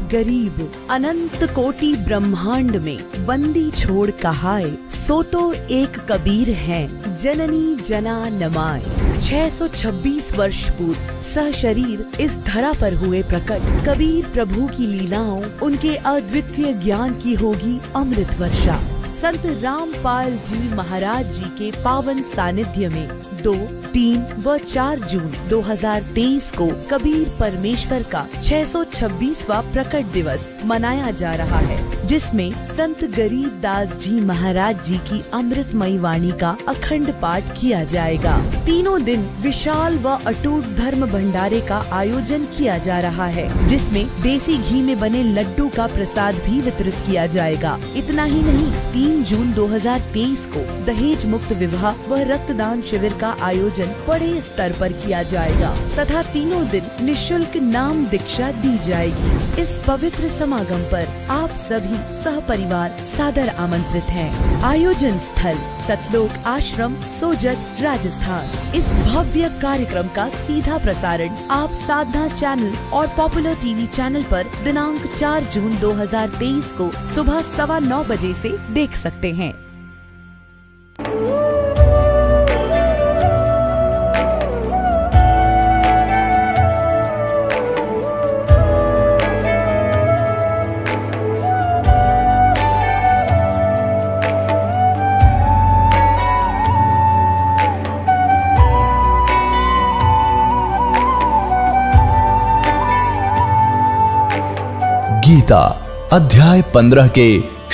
गरीब अनंत कोटि ब्रह्मांड में बंदी छोड़ कहाए, सो तो एक कबीर हैं जननी जना नमाए। 626 वर्ष पूर्व सह शरीर इस धरा पर हुए प्रकट। कबीर प्रभु की लीलाओं, उनके अद्वितीय ज्ञान की होगी अमृत वर्षा। संत रामपाल जी महाराज जी के पावन सानिध्य में 2, 3 व 4 जून 2023 को कबीर परमेश्वर का 626वां प्रकट दिवस मनाया जा रहा है, जिसमें संत गरीब दास जी महाराज जी की अमृतमयी वाणी का अखंड पाठ किया जाएगा। तीनों दिन विशाल व अटूट धर्म भंडारे का आयोजन किया जा रहा है, जिसमें देसी घी में बने लड्डू का प्रसाद भी वितरित किया जाएगा। इतना ही नहीं, 3 जून 2023 को दहेज मुक्त विवाह व रक्तदान शिविर का आयोजन बड़े स्तर पर किया जाएगा तथा तीनों दिन निशुल्क नाम दीक्षा दी जाएगी। इस पवित्र समागम पर आप सभी सह परिवार सादर आमंत्रित हैं। आयोजन स्थल सतलोक आश्रम, सोजत, राजस्थान। इस भव्य कार्यक्रम का सीधा प्रसारण आप साधना चैनल और पॉपुलर टीवी चैनल पर दिनांक 4 जून 2023 को सुबह 9:15 बजे से देख सकते हैं। गीता अध्याय 15 के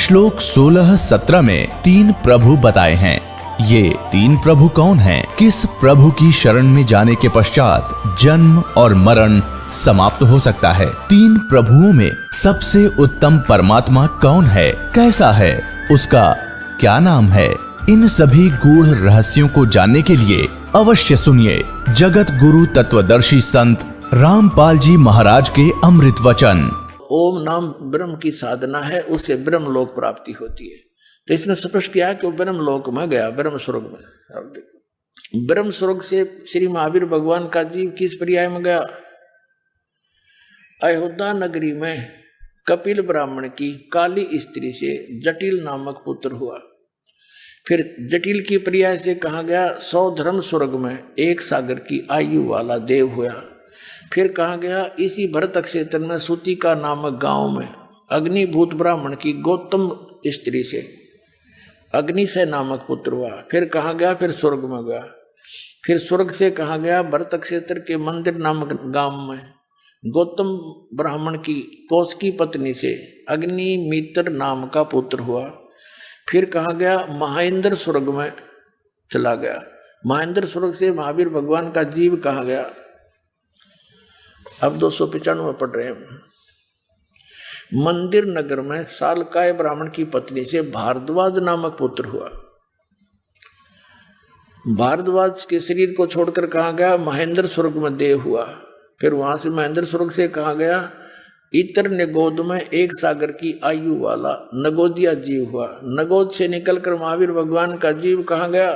श्लोक 16-17 में 3 प्रभु बताए हैं। ये 3 प्रभु कौन हैं? किस प्रभु की शरण में जाने के पश्चात जन्म और मरण समाप्त हो सकता है? 3 प्रभुओं में सबसे उत्तम परमात्मा कौन है? कैसा है? उसका क्या नाम है? इन सभी गूढ़ रहस्यों को जानने के लिए अवश्य सुनिए जगत गुरु तत्वदर्शी संत रामपाल जी महाराज के अमृत वचन। ओम नाम ब्रह्म की साधना है, उससे ब्रह्म लोक प्राप्ति होती है। तो इसमें स्पष्ट किया कि वो ब्रह्म लोक में गया, ब्रह्म स्वर्ग में। अब देखो, ब्रह्म स्वर्ग से श्री महावीर भगवान का जीव किस पर्याय में गया? अयोध्या नगरी में कपिल ब्राह्मण की काली स्त्री से जटिल नामक पुत्र हुआ। फिर जटिल की पर्याय से कहा गया 100 धर्म स्वर्ग में 1 सागर की आयु वाला देव हुआ। फिर कहा गया इसी भरत क्षेत्र में सूती का नामक गांव में अग्निभूत ब्राह्मण की गौतम स्त्री से अग्नि से नामक पुत्र हुआ। फिर कहा गया फिर स्वर्ग में गया। फिर स्वर्ग से कहा गया भरत क्षेत्र के मंदिर नामक गांव में गौतम ब्राह्मण की कोस की पत्नी से अग्नि मित्र नाम का पुत्र हुआ। फिर कहा गया महेंद्र स्वर्ग में चला गया। महेंद्र स्वर्ग से महावीर भगवान का जीव कहा गया। अब 295 पढ़ रहे हैं। मंदिर नगर में सालकाय ब्राह्मण की पत्नी से भारद्वाज नामक पुत्र हुआ। भारद्वाज के शरीर को छोड़कर कहा गया महेंद्र स्वर्ग में देव हुआ। फिर वहां से महेंद्र स्वर्ग से कहा गया इतर निगोद में 1 सागर की आयु वाला नगोदिया जीव हुआ। नगोद से निकलकर महावीर भगवान का जीव कहा गया।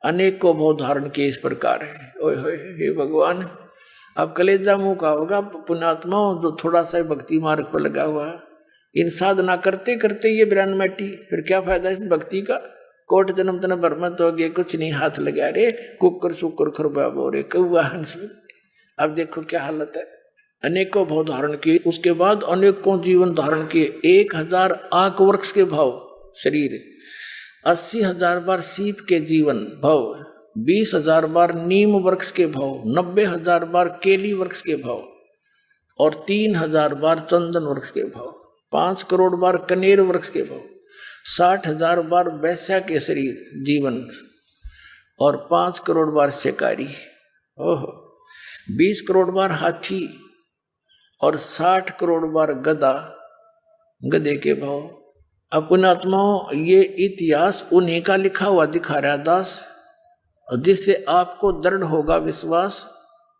अनेकों भाव धारण के इस प्रकार है। ओए होए हे भगवान, अब कलेजा मुंह का होगा पुण्यात्मा जो थोड़ा सा भक्ति मार्ग पर लगा हुआ है। इन साधना करते करते ये ब्रान मैटी, फिर क्या फायदा इस भक्ति का? कोट जन्म तन भरमत हो गए, कुछ नहीं हाथ लगा रे, कुकर सुकर खरबा बोरे कौआ हंस। अब देखो क्या हालत है। अनेकों भाव धारण किए, उसके बाद अनेकों जीवन धारण किए। 1000 आक वृक्ष के भाव शरीर, 80,000 बार सीप के जीवन भाव, 20,000 बार नीम वृक्ष के भाव, 90,000 बार केली वृक्ष के भाव और 3,000 बार चंदन वृक्ष के भाव, 5 करोड़ बार कनेर वृक्ष के भाव, 60,000 बार वैश्या के शरीर जीवन और 5 करोड़ बार शिकारी, ओहो 20 करोड़ बार हाथी और 60 करोड़ बार गधा गधे के भाव। पुण्यात्माओं, ये इतिहास उन्हीं का लिखा हुआ दिखा रहा दास, जिससे आपको दृढ़ होगा विश्वास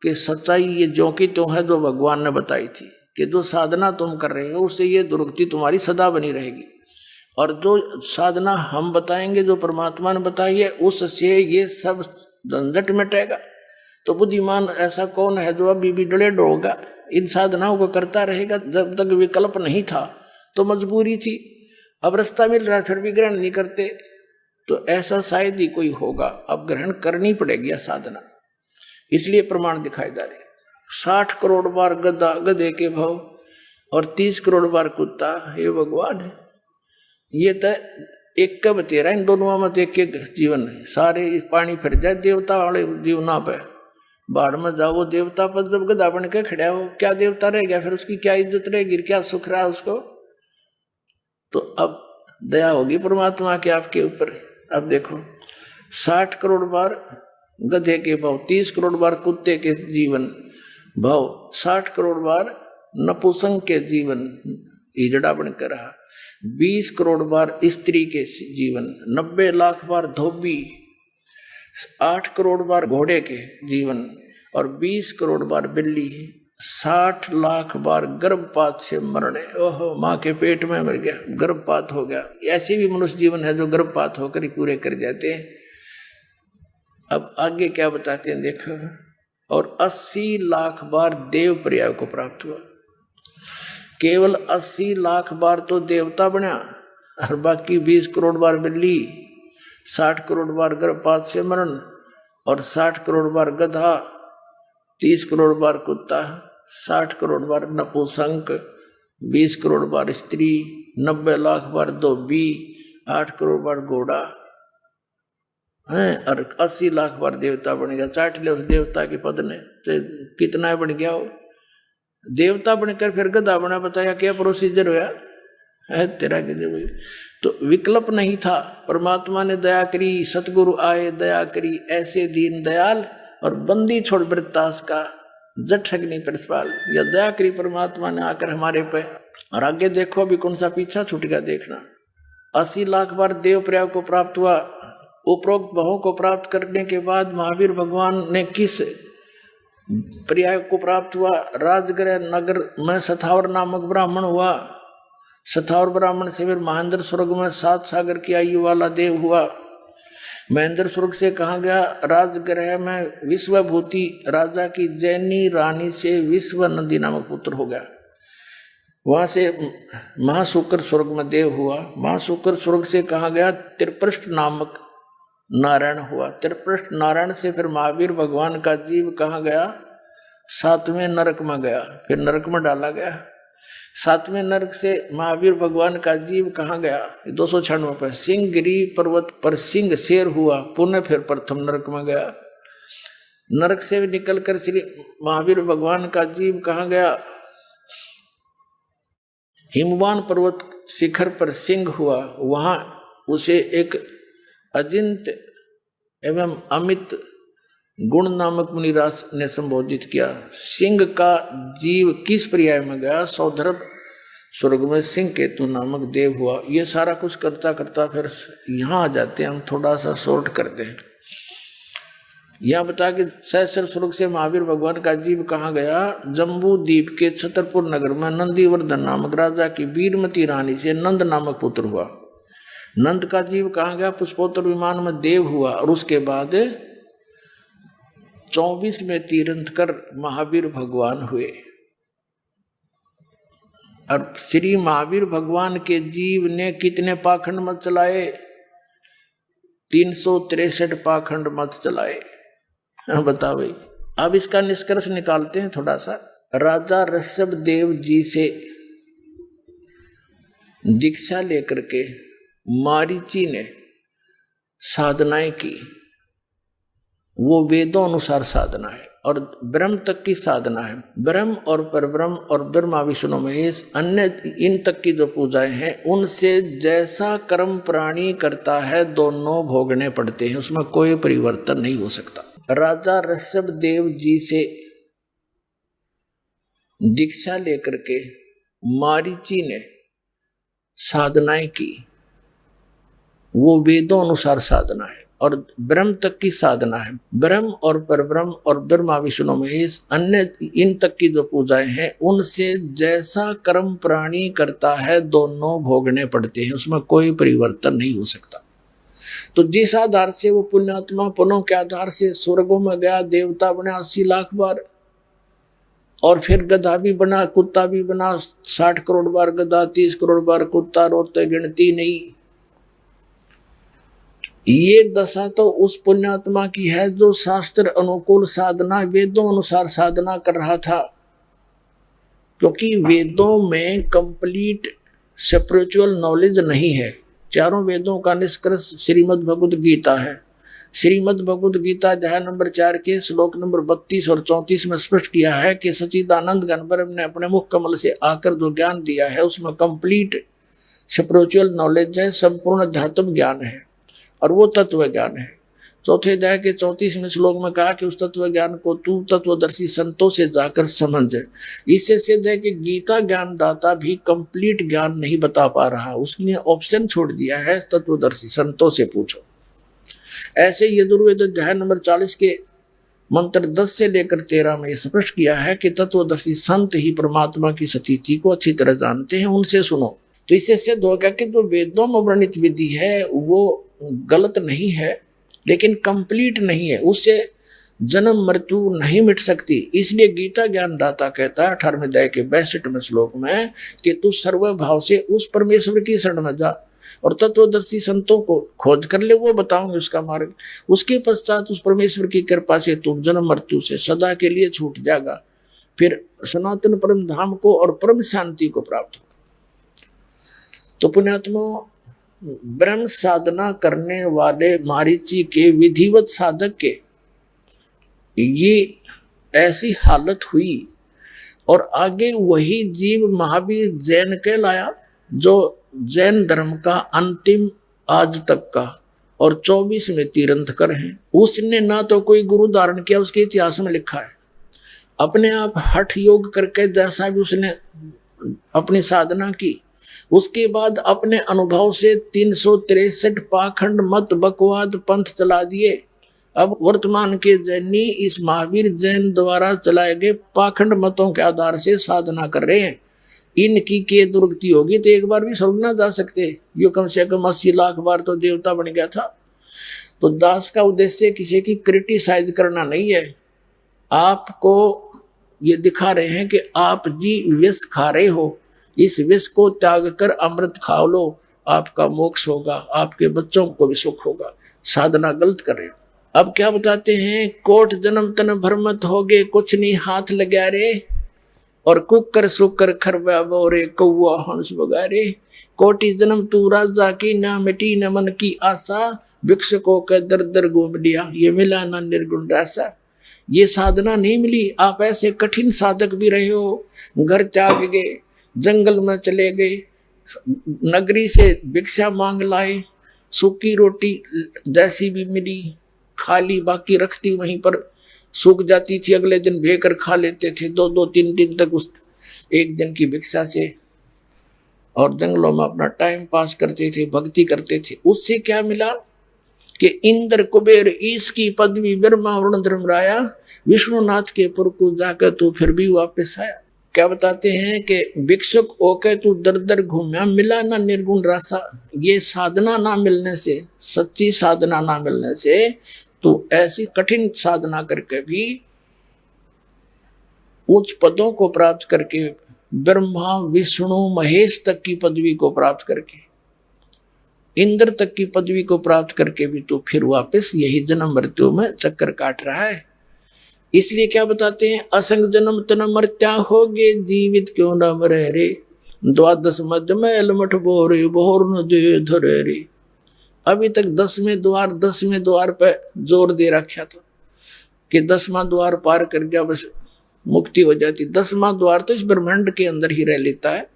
कि सच्चाई ये जो की तो है जो भगवान ने बताई थी कि जो साधना तुम कर रहे हो उससे ये दुर्गति तुम्हारी सदा बनी रहेगी। और जो साधना हम बताएंगे, जो परमात्मा ने बताई है, उससे ये सब झंझट मिटेगा। तो बुद्धिमान ऐसा कौन है जो अभी भी डलेड होगा, इन साधनाओं को करता रहेगा। जब तक विकल्प नहीं था तो मजबूरी थी, अब रास्ता मिल रहा है फिर भी ग्रहण नहीं करते, तो ऐसा शायद ही कोई होगा। अब ग्रहण करनी पड़ेगी यह साधना, इसलिए प्रमाण दिखाए जा रहे। 60 करोड़ बार गधा गधे के भाव और 30 करोड़ बार कुत्ता, हे भगवान, ये तो एक का बतेरा, इन दोनों में एक एक जीवन है। सारे पानी फिर जाए देवता वाले जीवना पे, बाढ़ में जाओ वो देवता पर जब गधा बन के खड़ा हो, क्या देवता रह गया, फिर उसकी क्या इज्जत रहेगी, क्या सुख रहा उसको। तो अब दया होगी परमात्मा के आपके ऊपर। अब देखो 60 करोड़ बार गधे के भाव, 30 करोड़ बार कुत्ते के जीवन भाव, 60 करोड़ बार नपुंसक के जीवन हिजड़ा बनकर रहा, 20 करोड़ बार स्त्री के जीवन, 90 लाख बार धोबी, 8 करोड़ बार घोड़े के जीवन और 20 करोड़ बार बिल्ली, 60 लाख बार गर्भपात से मरने। ओहो, माँ के पेट में मर गया, गर्भपात हो गया। ऐसे भी मनुष्य जीवन है जो गर्भपात होकर ही पूरे कर जाते हैं। अब आगे क्या बताते हैं देखो। और 80 लाख बार देव पर्याय को प्राप्त हुआ। केवल 80 लाख बार तो देवता बना और बाकी 20 करोड़ बार बिल्ली, 60 करोड़ बार गर्भपात से मरण और 60 करोड़ बार गधा, 30 करोड़ बार कुत्ता, 60 करोड़ बार नपुंसक, 20 करोड़ बार स्त्री, 90 लाख बार धोबी, 8 करोड़ बार घोड़ा हैं और 80 लाख बार देवता बन गया। चाट ले उस देवता के पद ने, तो कितना बन गया वो देवता बनकर फिर गधा बना। बताया क्या प्रोसीजर हुआ है तेरा के। तो विकल्प नहीं था, परमात्मा ने दया करी, सतगुरु आए दया करी, ऐसे दीन दयाल और बंदी छोड़ वृत्तास का जठ अग्नि प्रतिपाल। या दया करी परमात्मा ने आकर हमारे पे। और आगे देखो अभी कौन सा पीछा छूट गया देखना। 80 लाख बार देव पर्याय को प्राप्त हुआ। उपरोक्त भावों को प्राप्त करने के बाद महावीर भगवान ने किस पर्याय को प्राप्त हुआ? राजगृह नगर में सथावर नामक ब्राह्मण हुआ। सथावर ब्राह्मण से फिर महेंद्र स्वर्ग में 7 सागर की आयु वाला देव हुआ। महेंद्र स्वर्ग से कहा गया राजगृह में विश्वभूति राजा की जैनी रानी से विश्व नंदी नामक पुत्र हो गया। वहां से महाशुक्र स्वर्ग में देव हुआ। महाशुक्र स्वर्ग से कहा गया त्रिपृष्ठ नामक नारायण हुआ। त्रिपृष्ठ नारायण से फिर महावीर भगवान का जीव कहा गया 7वें नरक में गया, फिर नरक में डाला गया। 7वें नरक से महावीर भगवान का जीव कहाँ गया? 296 पर सिंहगिरी पर्वत पर सिंह शेर हुआ, पुनः फिर प्रथम नरक में गया। नरक से निकलकर श्री महावीर भगवान का जीव कहाँ गया? हिमवान पर्वत शिखर पर सिंह हुआ, वहां उसे एक अजिंत एवं अमित गुण नामक मुनिराज ने संबोधित किया। सिंह का जीव किस पर्याय में गया? सौधर्भ स्वर्ग में सिंह केतु नामक देव हुआ। ये सारा कुछ करता करता फिर यहाँ आ जाते हैं, हम थोड़ा सा शॉर्ट करते हैं। यहाँ बता कि सहस्र स्वर्ग से महावीर भगवान का जीव कहाँ गया? जम्बू द्वीप के छतरपुर नगर में नंदीवर्धन नामक राजा की वीरमती रानी से नंद नामक पुत्र हुआ। नंद का जीव कहाँ गया? पुष्पोत्तर विमान में देव हुआ और उसके बाद 24 में तीर्थंकर महावीर भगवान हुए। और श्री महावीर भगवान के जीव ने कितने पाखंड मत चलाए? 363 पाखंड मत चलाए। बता भाई। अब इसका निष्कर्ष निकालते हैं थोड़ा सा। राजा ऋषभ देव जी से दीक्षा लेकर के मारीची ने साधनाएं की। वो वेदों अनुसार साधना है और ब्रह्म तक की साधना है। ब्रह्म और परब्रह्म और ब्रह्मा विष्णु महेश अन्य इन तक की जो पूजाएं हैं, उनसे जैसा कर्म प्राणी करता है दोनों भोगने पड़ते हैं, उसमें कोई परिवर्तन नहीं हो सकता। राजा ऋषभ देव जी से दीक्षा लेकर के मारीची ने साधनाएं की। वो वेदों अनुसार साधना है और ब्रह्म तक की साधना है। ब्रह्म और परब्रह्म और ब्रह्मा विष्णु महेश अन्य इन तक की जो पूजाएं हैं, उनसे जैसा कर्म प्राणी करता है दोनों भोगने पड़ते हैं, उसमें कोई परिवर्तन नहीं हो सकता। तो जिस आधार से वो पुण्यात्मा पुनों के आधार से स्वर्गों में गया, देवता बने 80 लाख बार, और फिर गधा भी बना, कुत्ता भी बना, 60 करोड़ बार गधा, 30 करोड़ बार कुत्ता, रोते गिनती नहीं। ये दशा तो उस पुण्यात्मा की है जो शास्त्र अनुकूल साधना, वेदों अनुसार साधना कर रहा था। क्योंकि वेदों में कंप्लीट स्पिरिचुअल नॉलेज नहीं है। चारों वेदों का निष्कर्ष श्रीमद् भगवद गीता है। श्रीमद् भगवद गीता अध्याय नंबर 4 के श्लोक नंबर 32 और 34 में स्पष्ट किया है कि सच्चिदानंद घन ब्रह्म ने अपने मुख कमल से आकर जो ज्ञान दिया है उसमें कंप्लीट स्पिरिचुअल नॉलेज है, संपूर्ण अध्यात्म ज्ञान है, और वो तत्व ज्ञान है। चौथे अध्याय के 34वें श्लोक में कहा कि उस तत्व ज्ञान को तू तत्वदर्शी संतों से जाकर समझ। इससे सिद्ध है कि गीता ज्ञानदाता भी कंप्लीट ज्ञान नहीं बता पा रहा, उसने ऑप्शन छोड़ दिया है, तत्वदर्शी संतों से पूछो। ऐसे यजुर्वेद अध्याय नंबर 40 के मंत्र 10 से लेकर 13 में स्पष्ट किया है कि तत्वदर्शी संत ही परमात्मा की स्थिति को अच्छी तरह जानते हैं, उनसे सुनो। तो इससे सिद्ध हो गया कि जो वेदों में वर्णित विधि है वो गलत नहीं है, लेकिन कंप्लीट नहीं है, उससे जन्म मृत्यु नहीं मिट सकती। इसलिए गीता ज्ञानदाता कहता है 18वें अध्याय के 62वें श्लोक में कि तू सर्वभाव से उस परमेश्वर की शरण में जा और तत्वदर्शी संतों को खोज कर ले, वो बताओगे उसका मार्ग। उसके पश्चात उस परमेश्वर की कृपा से तुम जन्म मृत्यु से सदा के लिए छूट जाएगा, फिर सनातन परम धाम को और परम शांति को प्राप्त होगा। तो पुण्यात्मा, ब्रह्म साधना करने वाले मारीची के विधिवत साधक के ये ऐसी हालत हुई, और आगे वही जीव महावीर जैन कहलाया जो जैन धर्म का अंतिम आज तक का और 24वें तीर्थंकर हैं। उसने ना तो कोई गुरु धारण किया, उसके इतिहास में लिखा है, अपने आप हठ योग करके जैसा भी उसने अपनी साधना की, उसके बाद अपने अनुभव से 363 पाखंड मत बकवाद पंथ चला दिए। अब वर्तमान के जैनी इस महावीर जैन द्वारा चलाए गए पाखंड मतों के आधार से साधना कर रहे हैं। इनकी के दुर्गति होगी तो एक बार भी स्वर्ग ना जा सकते। यो कम से कम 80 लाख बार तो देवता बन गया था। तो दास का उद्देश्य किसी की क्रिटिसाइज करना नहीं है, आपको ये दिखा रहे हैं कि आप जी विष खा रहे हो, इस विष को त्याग कर अमृत खा लो, आपका मोक्ष होगा, आपके बच्चों को भी सुख होगा। साधना गलत कर रहे हो। अब क्या बताते हैं, कोट जन्म तन भरमत होगे, कुछ नहीं हाथ लगा रे, और कुकर सुकर खरबा बोरे कौआ हंस बगारे। कोटि जन्म तू राजा की, ना मिटी न मन की आशा, भिक्षुकों का दर दर घूम लिया, ये मिला ना निर्गुण रासा। ये साधना नहीं मिली। आप ऐसे कठिन साधक भी रहे हो, घर त्याग गए, जंगल में चले गए, नगरी से भिक्षा मांग लाए, सूखी रोटी जैसी भी मिली खा ली, बाकी रखती वहीं पर सूख जाती थी, अगले दिन भेकर खा लेते थे, 2-2-3 दिन तक उस एक दिन की भिक्षा से, और जंगलों में अपना टाइम पास करते थे, भक्ति करते थे। उससे क्या मिला कि इंद्र कुबेर ईश की पदवी, ब्रह्मा वरुण धर्मराया, विष्णुनाथ के पुर को जाकर तू फिर भी वापस आया। क्या बताते हैं कि भिक्षुक होकर तू दर दर घूमया, मिला ना निर्गुण रासा। ये साधना ना मिलने से, सच्ची साधना ना मिलने से, तो ऐसी कठिन साधना करके भी उच्च पदों को प्राप्त करके, ब्रह्मा विष्णु महेश तक की पदवी को प्राप्त करके, इंद्र तक की पदवी को प्राप्त करके भी तो फिर वापस यही जन्म मृत्यु में चक्कर काट रहा है। इसलिए क्या बताते हैं, असंग जन्म तन मर्त्या होगे, जीवित क्यों न मरे रे, द्वादश मध्य मैल मठ बोरे, बोर न दे धरे रे। अभी तक 10वें द्वार पे जोर दे रखा था कि 10वां द्वार पार कर गया बस मुक्ति हो जाती। 10वां द्वार तो इस ब्रह्मांड के अंदर ही रह लेता है,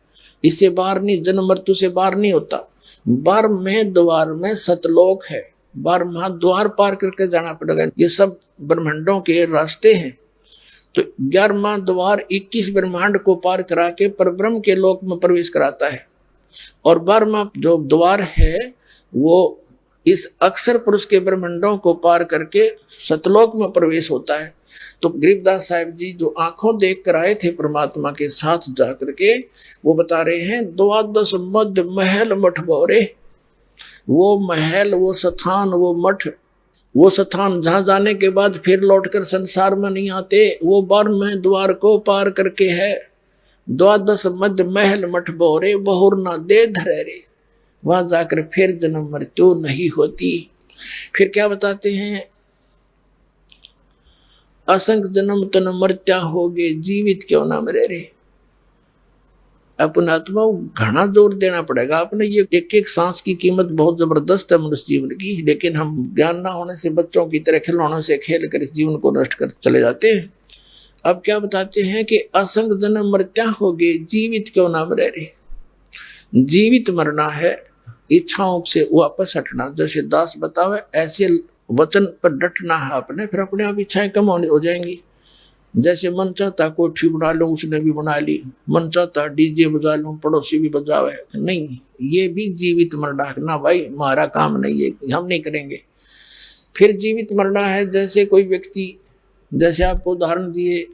इससे बाहर नहीं, जन्म मृत्यु से बाहर नहीं होता। 12वें द्वार में सतलोक है, 12वां द्वार पार करके जाना पड़ेगा। ये सब ब्रह्मांडों के रास्ते हैं। तो 11वां द्वार 21 ब्रह्मांड को पार करा के परब्रह्म के लोक में प्रवेश कराता है, और 12वां जो द्वार है वो इस अक्षर पुरुष के ब्रह्मांडों को पार करके सतलोक में प्रवेश होता है। तो गरीबदास साहिब जी जो आंखों देख कर आए थे परमात्मा के साथ जाकर के, वो बता रहे हैं, द्वादश मध्य महल मठ बोरे, वो महल, वो स्थान, वो मठ, वो स्थान जहां जाने के बाद फिर लौटकर संसार में नहीं आते, वो 12वें द्वार को पार करके है। 12 मध्य महल मठ बोरे, बहुर ना दे धरे रे। वहां जाकर फिर जन्म मृत्यु नहीं होती। फिर क्या बताते हैं, असंख्य जन्म तन मर्त्या होगे, जीवित क्यों ना मरे रे। अपने आत्मा को घना जोर देना पड़ेगा। आपने ये एक एक सांस की कीमत बहुत जबरदस्त है मनुष्य जीवन की, लेकिन हम ज्ञान ना होने से बच्चों की तरह खिलौनों से खेल कर इस जीवन को नष्ट कर चले जाते हैं। अब क्या बताते हैं कि असंख्य जन्म मर्त्या होगे, जीवित क्यों ना मरे रे। जीवित मरना है, इच्छाओं से वापस हटना। जैसे दास बतावे ऐसे वचन पर डटना है अपने, फिर अपने आप इच्छाएं कम हो जाएंगी। जैसे मन चाहता कोठी बना लो, उसने भी बना ली। मन चाहता डीजे बजा लूं, पड़ोसी भी बजावे। नहीं, ये भी जीवित मरना है ना भाई, हमारा काम नहीं है, हम नहीं करेंगे। फिर जीवित मरना है, जैसे कोई व्यक्ति, जैसे आपको उदाहरण दिए,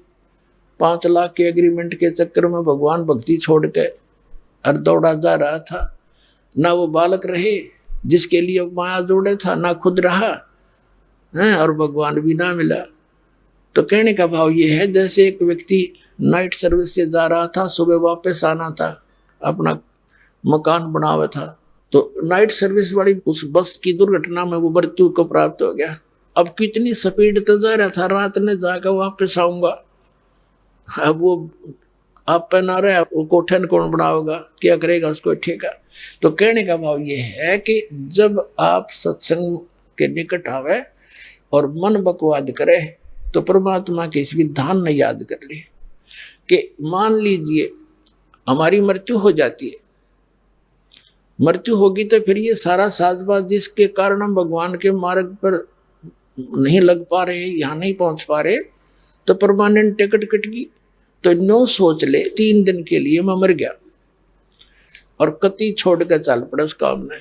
5 लाख के एग्रीमेंट के चक्कर में भगवान भक्ति छोड़ के और दौड़ा जा रहा था। ना वो बालक रहे जिसके लिए माया जोड़े था, ना खुद रहा है, और भगवान भी ना मिला। तो कहने का भाव ये है, जैसे एक व्यक्ति नाइट सर्विस से जा रहा था, सुबह वापस आना था, अपना मकान बना हुआ था, तो नाइट सर्विस वाली उस बस की दुर्घटना में वो मृत्यु को प्राप्त हो गया। अब कितनी स्पीड से जा रहा था, रात में जाकर वापस आऊंगा। अब वो आप पहना रहे, वो कोठन कौन बनाओगा, क्या करेगा उसको ठेका। तो कहने का भाव ये है कि जब आप सत्संग के निकट आवे और मन बकवाद करे, तो परमात्मा के इस विधान ने याद कर ले कि मान लीजिए हमारी मृत्यु हो जाती है। मृत्यु होगी तो फिर ये सारा साजबाज जिसके कारण हम भगवान के मार्ग पर नहीं लग पा रहे, यहाँ नहीं पहुंच पा रहे, तो परमानेंट टिकट कट गई। तो नो सोच ले 3 दिन के लिए मैं मर गया और कति छोड़ कर चल पड़े उस काम में।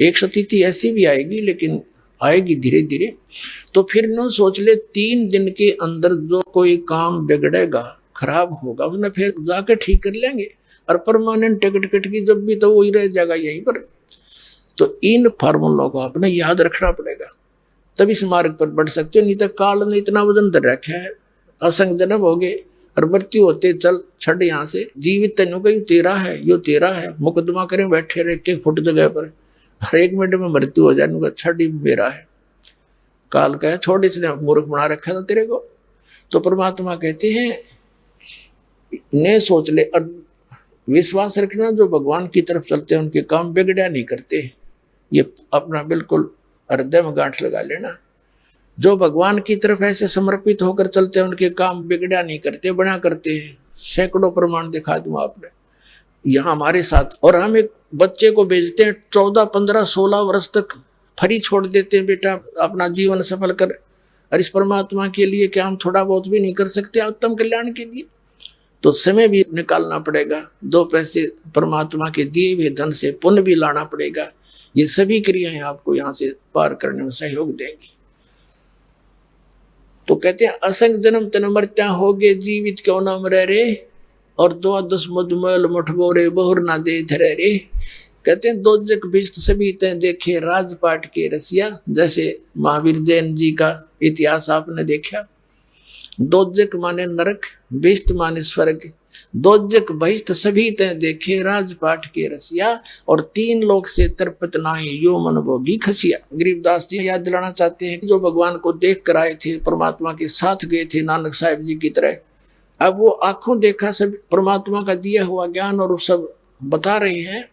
एक स्थिति ऐसी भी आएगी, लेकिन आएगी धीरे धीरे। तो फिर न सोच ले 3 दिन के अंदर जो कोई काम बिगड़ेगा, खराब होगा, उसने फिर जाके ठीक कर लेंगे। और परमानेंट टिकट कट की जब भी, तो वही रह जाएगा यहीं पर। तो इन फार्मूलों को आपने याद रखना पड़ेगा, तब इस मार्ग पर बढ़ सकते हो। नहीं तो काल ने इतना वजन धर रखा है, असंख्य जन्म हो गए और मृत्यु होते चल छड़ यहाँ से। जीवित तेनों का तेरा है, यो तेरा है, मुकदमा करें बैठे रहे 1 फुट जगह पर, हर 1 मिनट में मृत्यु हो जाए, छड़ ही मेरा है। काल का है, छोड़, इसने मूर्ख बना रखा था तेरे को। तो परमात्मा कहते हैं ने सोच ले और विश्वास रखना, जो भगवान की तरफ चलते हैं उनके काम बिगड़ा नहीं करते। ये अपना बिल्कुल हृदय में गांठ लगा लेना। जो भगवान की तरफ ऐसे समर्पित होकर चलते हैं उनके काम बिगड़ा नहीं करते, बना करते हैं। सैकड़ों प्रमाण दिखा दूं आपने यहाँ हमारे साथ। और हम एक बच्चे को भेजते हैं 14, 15, 16 वर्ष तक फ्री छोड़ देते हैं, बेटा अपना जीवन सफल कर। और इस परमात्मा के लिए क्या हम थोड़ा बहुत भी नहीं कर सकते उत्तम कल्याण के लिए? तो समय भी निकालना पड़ेगा, 2 पैसे परमात्मा के दिए हुए धन से पुण्य भी लाना पड़ेगा। ये सभी क्रियाएं आपको यहाँ से पार करने में सहयोग देंगी। तो कहते हैं असंख्य जन्म तन मर्त्या होगे, जीवित क्यों ना मरे रे। और 12 मधुमल मठबोरे, बहुर ना दे धरे रे। कहते हैं दोजक भिष्ट सभी तय देखे, राजपाट के रसिया। जैसे महावीर जैन जी का इतिहास आपने देखा। दोजक माने नरक, भिष्ट माने स्वर्ग। दोजक बहिष्ठ सभी तय देखे, राजपाट के रसिया। और 3 लोक से तरपत नाही, यो मन भोगी खसिया। गरीबदास जी याद दिलाना चाहते हैं जो भगवान को देख कर आए थे, परमात्मा के साथ गए थे नानक साहिब जी की तरह। अब वो आंखों देखा सब परमात्मा का दिया हुआ ज्ञान, और सब बता रहे हैं।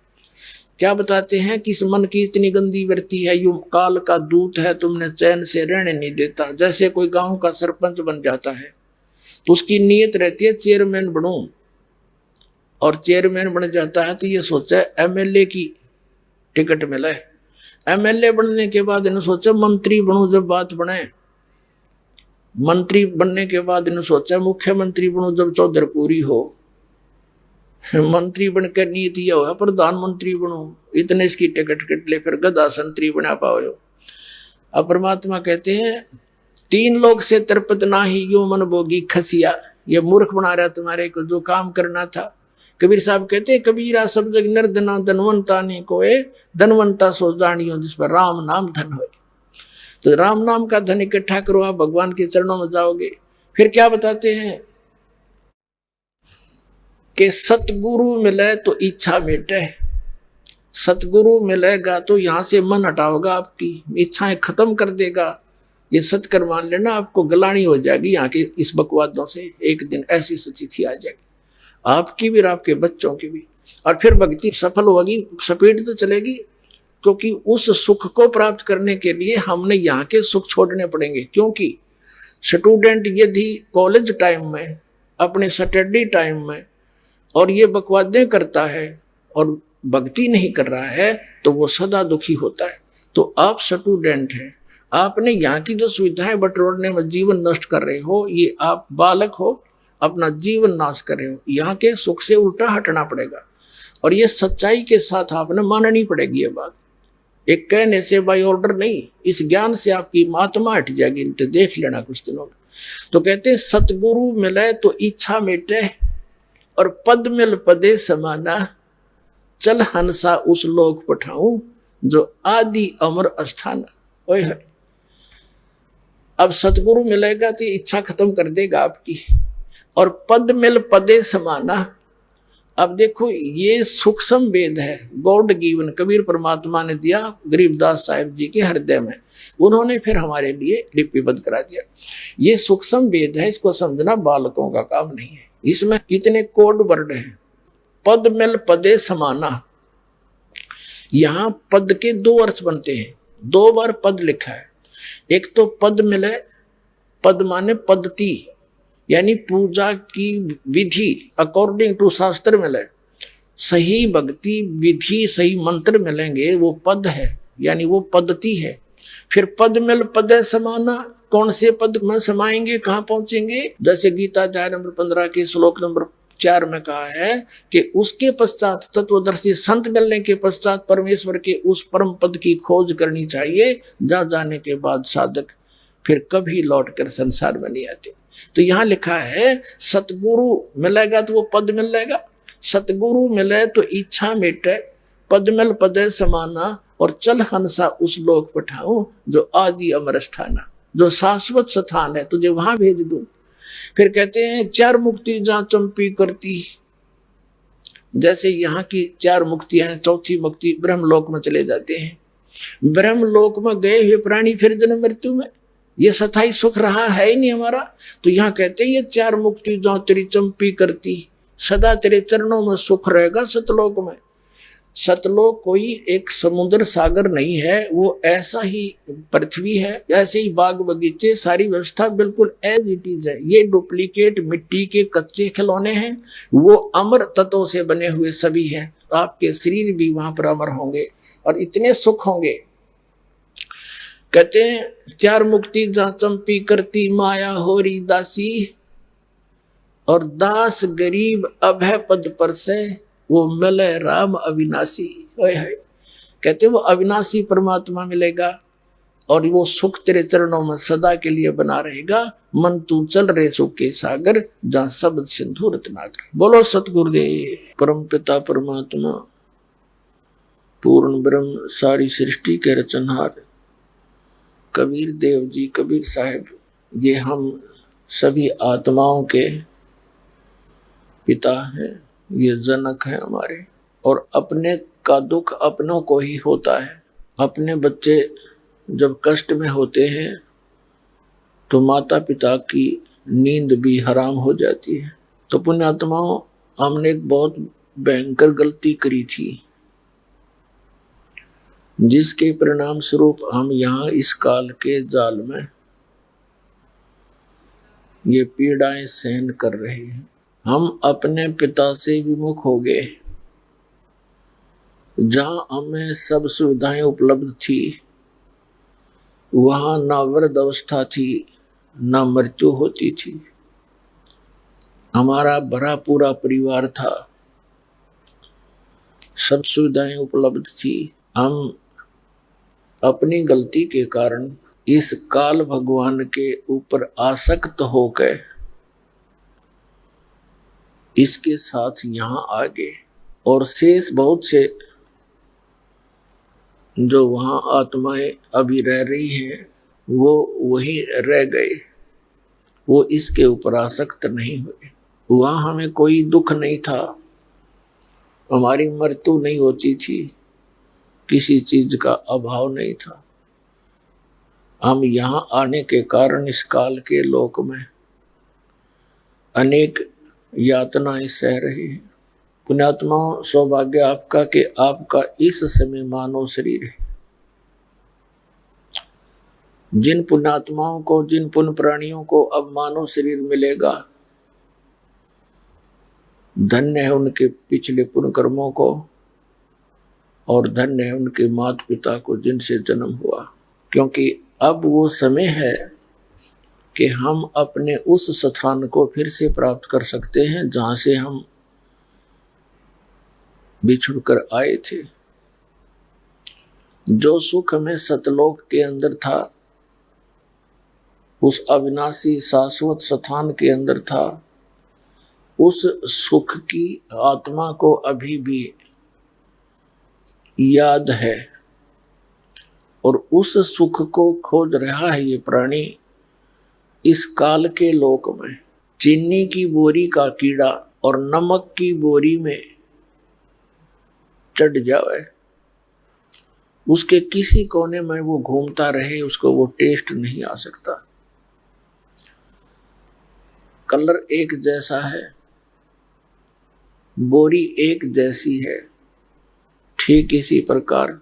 क्या बताते हैं कि इस मन की इतनी गंदी वृत्ति है, यू काल का दूत है, तुमने चैन से रहने नहीं देता। जैसे कोई गांव का सरपंच बन जाता है तो उसकी नीयत रहती है चेयरमैन बनूं, और चेयरमैन बन जाता है तो ये सोचा एमएलए की टिकट मिला है। एमएलए बनने के बाद इन्होंने सोचा मंत्री बनूं, जब बात बने। मंत्री बनने के बाद इन्होंने सोचा मुख्यमंत्री बनूं, जब चौधर पूरी हो। मंत्री बनकर नीति यह हुआ प्रधानमंत्री बनूं, इतने इसकी टिकट कट ले, फिर गदा संतरी बना पाओ। अब परमात्मा कहते हैं 3 लोग से तरपत नाही, यो मन भोगी खसिया। ये मूर्ख बना रहा तुम्हारे को, जो काम करना था कबीर साहब कहते हैं, कबीरा सब जग निर्धना धनवंता ने कोए, धनवंता सो जानियो जिस पर राम नाम धन होए। तो राम नाम का धन इकट्ठा करो, आप भगवान के चरणों में जाओगे। फिर क्या बताते हैं कि सतगुरु मिले तो इच्छा मिटे। सतगुरु मिलेगा तो यहां से मन हटाओगा, आपकी इच्छाएं खत्म कर देगा। ये सत्कर मान लेना, आपको गलानी हो जाएगी यहाँ के इस बकवादों से। एक दिन ऐसी स्थिति आ जाएगी आपकी भी और आपके बच्चों की भी। और फिर भक्ति सफल होगी, स्पीड तो चलेगी, क्योंकि उस सुख को प्राप्त करने के लिए हमने यहाँ के सुख छोड़ने पड़ेंगे। क्योंकि स्टूडेंट यदि कॉलेज टाइम में, अपने स्टडी टाइम में और ये बकवादें करता है और भक्ति नहीं कर रहा है तो वो सदा दुखी होता है। तो आप स्टूडेंट हैं, आपने यहाँ की जो सुविधाएं बटोरने में जीवन नष्ट कर रहे हो, ये आप बालक हो, अपना जीवन नाश कर रहे हो। यहाँ के सुख से उल्टा हटना पड़ेगा और ये सच्चाई के साथ आपने माननी पड़ेगी। ये बात एक कहने से बाय ऑर्डर नहीं, इस ज्ञान से आपकी महात्मा हट जाएगी। तो देख लेना कुछ दिनों में। तो कहते सतगुरु मिले तो इच्छा मिटे और पद मिल पदे समाना, चल हंसा उस लोक पठाऊं जो आदि अमर अस्थान। ओए है, अब सतगुरु मिलेगा तो इच्छा खत्म कर देगा आपकी। और पद मिल पदे समाना, अब देखो ये सूक्ष्म वेद है, गॉड गिवन, कबीर परमात्मा ने दिया गरीबदास साहिब जी के हृदय में, उन्होंने फिर हमारे लिए लिपिबद्ध करा दिया। ये सूक्ष्म वेद है, इसको समझना बालकों का काम नहीं है। इसमें कितने कोड वर्ड हैं। पद मिल पदे समाना, यहां पद के दो अर्थ बनते हैं, दो बार पद लिखा है। एक तो पद मिले, पद माने पद्धति, यानी पूजा की विधि अकॉर्डिंग टू शास्त्र मिले, सही भक्ति विधि सही मंत्र मिलेंगे, वो पद है, यानी वो पद्धति है। फिर पद मिल पदे समाना, कौन से पद में समाएंगे, कहाँ पहुंचेंगे। जैसे गीता अध्याय नंबर 15 के श्लोक नंबर 4 में कहा है कि उसके पश्चात तत्वदर्शी संत मिलने के पश्चात परमेश्वर के उस परम पद की खोज करनी चाहिए, जहाँ जाने के बाद साधक फिर कभी लौट कर संसार में नहीं आते। तो यहाँ लिखा है सतगुरु मिलेगा तो वो पद मिल जाएगा, सतगुरु मिले तो इच्छा मिटे, पद मिल पदे समाना और चल हंसा उस लोक पठाऊं जो आदि अमर स्थाना, जो शाश्वत स्थान है, तुझे वहां भेज दूं। फिर कहते हैं चार मुक्ति जहां चंपी करती, जैसे यहाँ की चार मुक्तियां हैं, चौथी मुक्ति ब्रह्मलोक में चले जाते हैं। ब्रह्मलोक में गए हुए प्राणी फिर जन्म मृत्यु में, ये सथाई सुख रहा है ही नहीं हमारा। तो यहाँ कहते हैं ये चार मुक्ति जहां तेरी चंपी करती, सदा तेरे चरणों में सुख रहेगा सतलोक में। सतलोक कोई एक समुद्र सागर नहीं है, वो ऐसा ही पृथ्वी है, ऐसे ही बाग बगीचे, सारी व्यवस्था बिल्कुल एज इट इज है। ये डुप्लीकेट मिट्टी के कच्चे खिलौने हैं, वो अमर तत्वों से बने हुए सभी हैं। तो आपके शरीर भी वहां पर अमर होंगे और इतने सुख होंगे। कहते हैं चार मुक्ति जहां चंपी करती, माया होरी दासी और दास गरीब अभय पद पर से वो मिले राम अविनाशी। कहते वो अविनाशी परमात्मा मिलेगा और वो सुख तेरे चरणों में सदा के लिए बना रहेगा। मन तू चल रे सुख के सागर, जहां शब्द सिंधु रत्नाकर। बोलो सतगुरुदेव परम पिता परमात्मा पूर्ण ब्रह्म सारी सृष्टि के रचनहार कबीर देव जी, कबीर साहब, ये हम सभी आत्माओं के पिता हैं, ये जनक है हमारे। और अपने का दुख अपनों को ही होता है। अपने बच्चे जब कष्ट में होते हैं तो माता पिता की नींद भी हराम हो जाती है। तो पुण्यात्माओं, हमने एक बहुत भयंकर गलती करी थी, जिसके परिणाम स्वरूप हम यहाँ इस काल के जाल में ये पीड़ाएं सहन कर रहे हैं। हम अपने पिता से विमुख हो गए। जहां हमें सब सुविधाएं उपलब्ध थी, वहां ना वृद्ध अवस्था थी, ना मृत्यु होती थी। हमारा भरा पूरा परिवार था, सब सुविधाएं उपलब्ध थी। हम अपनी गलती के कारण इस काल भगवान के ऊपर आसक्त हो गए, इसके साथ यहाँ आ गए और शेष बहुत से जो वहाँ आत्माएं अभी रह रही हैं वो वहीं रह गए, वो इसके ऊपर आसक्त नहीं हुए। वहाँ हमें कोई दुख नहीं था, हमारी मृत्यु नहीं होती थी, किसी चीज का अभाव नहीं था। हम यहाँ आने के कारण इस काल के लोक में अनेक यातनाएं सह रहे हैं। पुण्यात्माओं, सौभाग्य आपका कि आपका इस समय मानव शरीर है। जिन पुण्यात्माओं को, जिन पुण्य प्राणियों को अब मानव शरीर मिलेगा, धन्य है उनके पिछले पुण्य कर्मों को और धन्य है उनके माता पिता को जिनसे जन्म हुआ, क्योंकि अब वो समय है कि हम अपने उस स्थान को फिर से प्राप्त कर सकते हैं जहां से हम बिछुड़ कर आए थे। जो सुख हमें सतलोक के अंदर था, उस अविनाशी शाश्वत स्थान के अंदर था, उस सुख की आत्मा को अभी भी याद है और उस सुख को खोज रहा है ये प्राणी इस काल के लोक में। चीनी की बोरी का कीड़ा और नमक की बोरी में चढ़ जाए, उसके किसी कोने में वो घूमता रहे, उसको वो टेस्ट नहीं आ सकता। कलर एक जैसा है, बोरी एक जैसी है, ठीक इसी प्रकार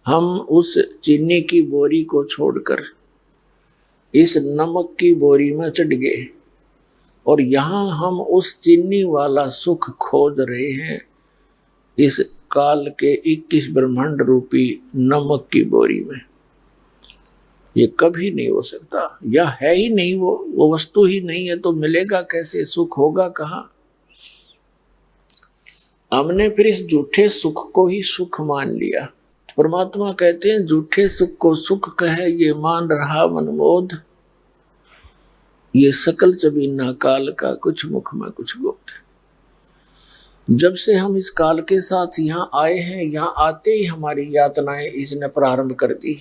हम उस चीनी की बोरी को छोड़कर इस नमक की बोरी में चढ़ गए और यहाँ हम उस चीनी वाला सुख खोज रहे हैं इस काल के 21 ब्रह्मांड रूपी नमक की बोरी में। ये कभी नहीं हो सकता, या है ही नहीं, वो वस्तु ही नहीं है तो मिलेगा कैसे, सुख होगा कहाँ। हमने फिर इस झूठे सुख को ही सुख मान लिया। परमात्मा कहते हैं झूठे सुख को सुख कहे ये मान रहा मनमोद, ये सकल चबीना काल का कुछ मुख में कुछ गुप्त है। जब से हम इस काल के साथ यहाँ आए हैं, यहाँ आते ही हमारी यातनाएं इसने प्रारंभ कर दी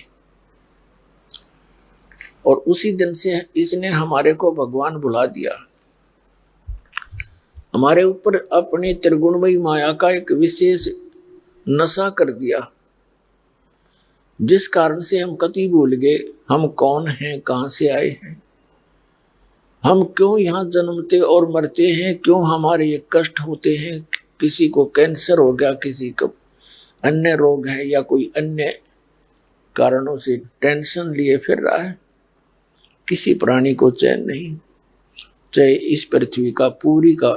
और उसी दिन से इसने हमारे को भगवान बुला दिया। हमारे ऊपर अपनी त्रिगुणमयी माया का एक विशेष नशा कर दिया, जिस कारण से हम कति भूल गए हम कौन हैं, कहां से आए हैं, हम क्यों यहाँ जन्मते और मरते हैं, क्यों हमारे ये कष्ट होते हैं। किसी को कैंसर हो गया, किसी को अन्य रोग है या कोई अन्य कारणों से टेंशन लिए फिर रहा है। किसी प्राणी को चैन नहीं, चाहे इस पृथ्वी का पूरी का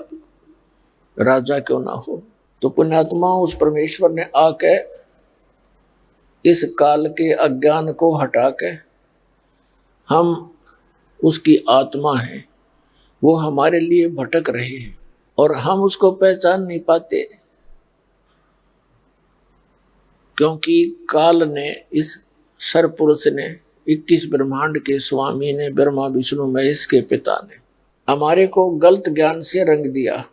राजा क्यों ना हो। तो पुण्यात्मा, उस परमेश्वर ने आके इस काल के अज्ञान को हटा के, हम उसकी आत्मा है, वो हमारे लिए भटक रहे हैं और हम उसको पहचान नहीं पाते, क्योंकि काल ने, इस सरपुरुष ने, 21 ब्रह्मांड के स्वामी ने, ब्रह्मा विष्णु महेश के पिता ने हमारे को गलत ज्ञान से रंग दिया।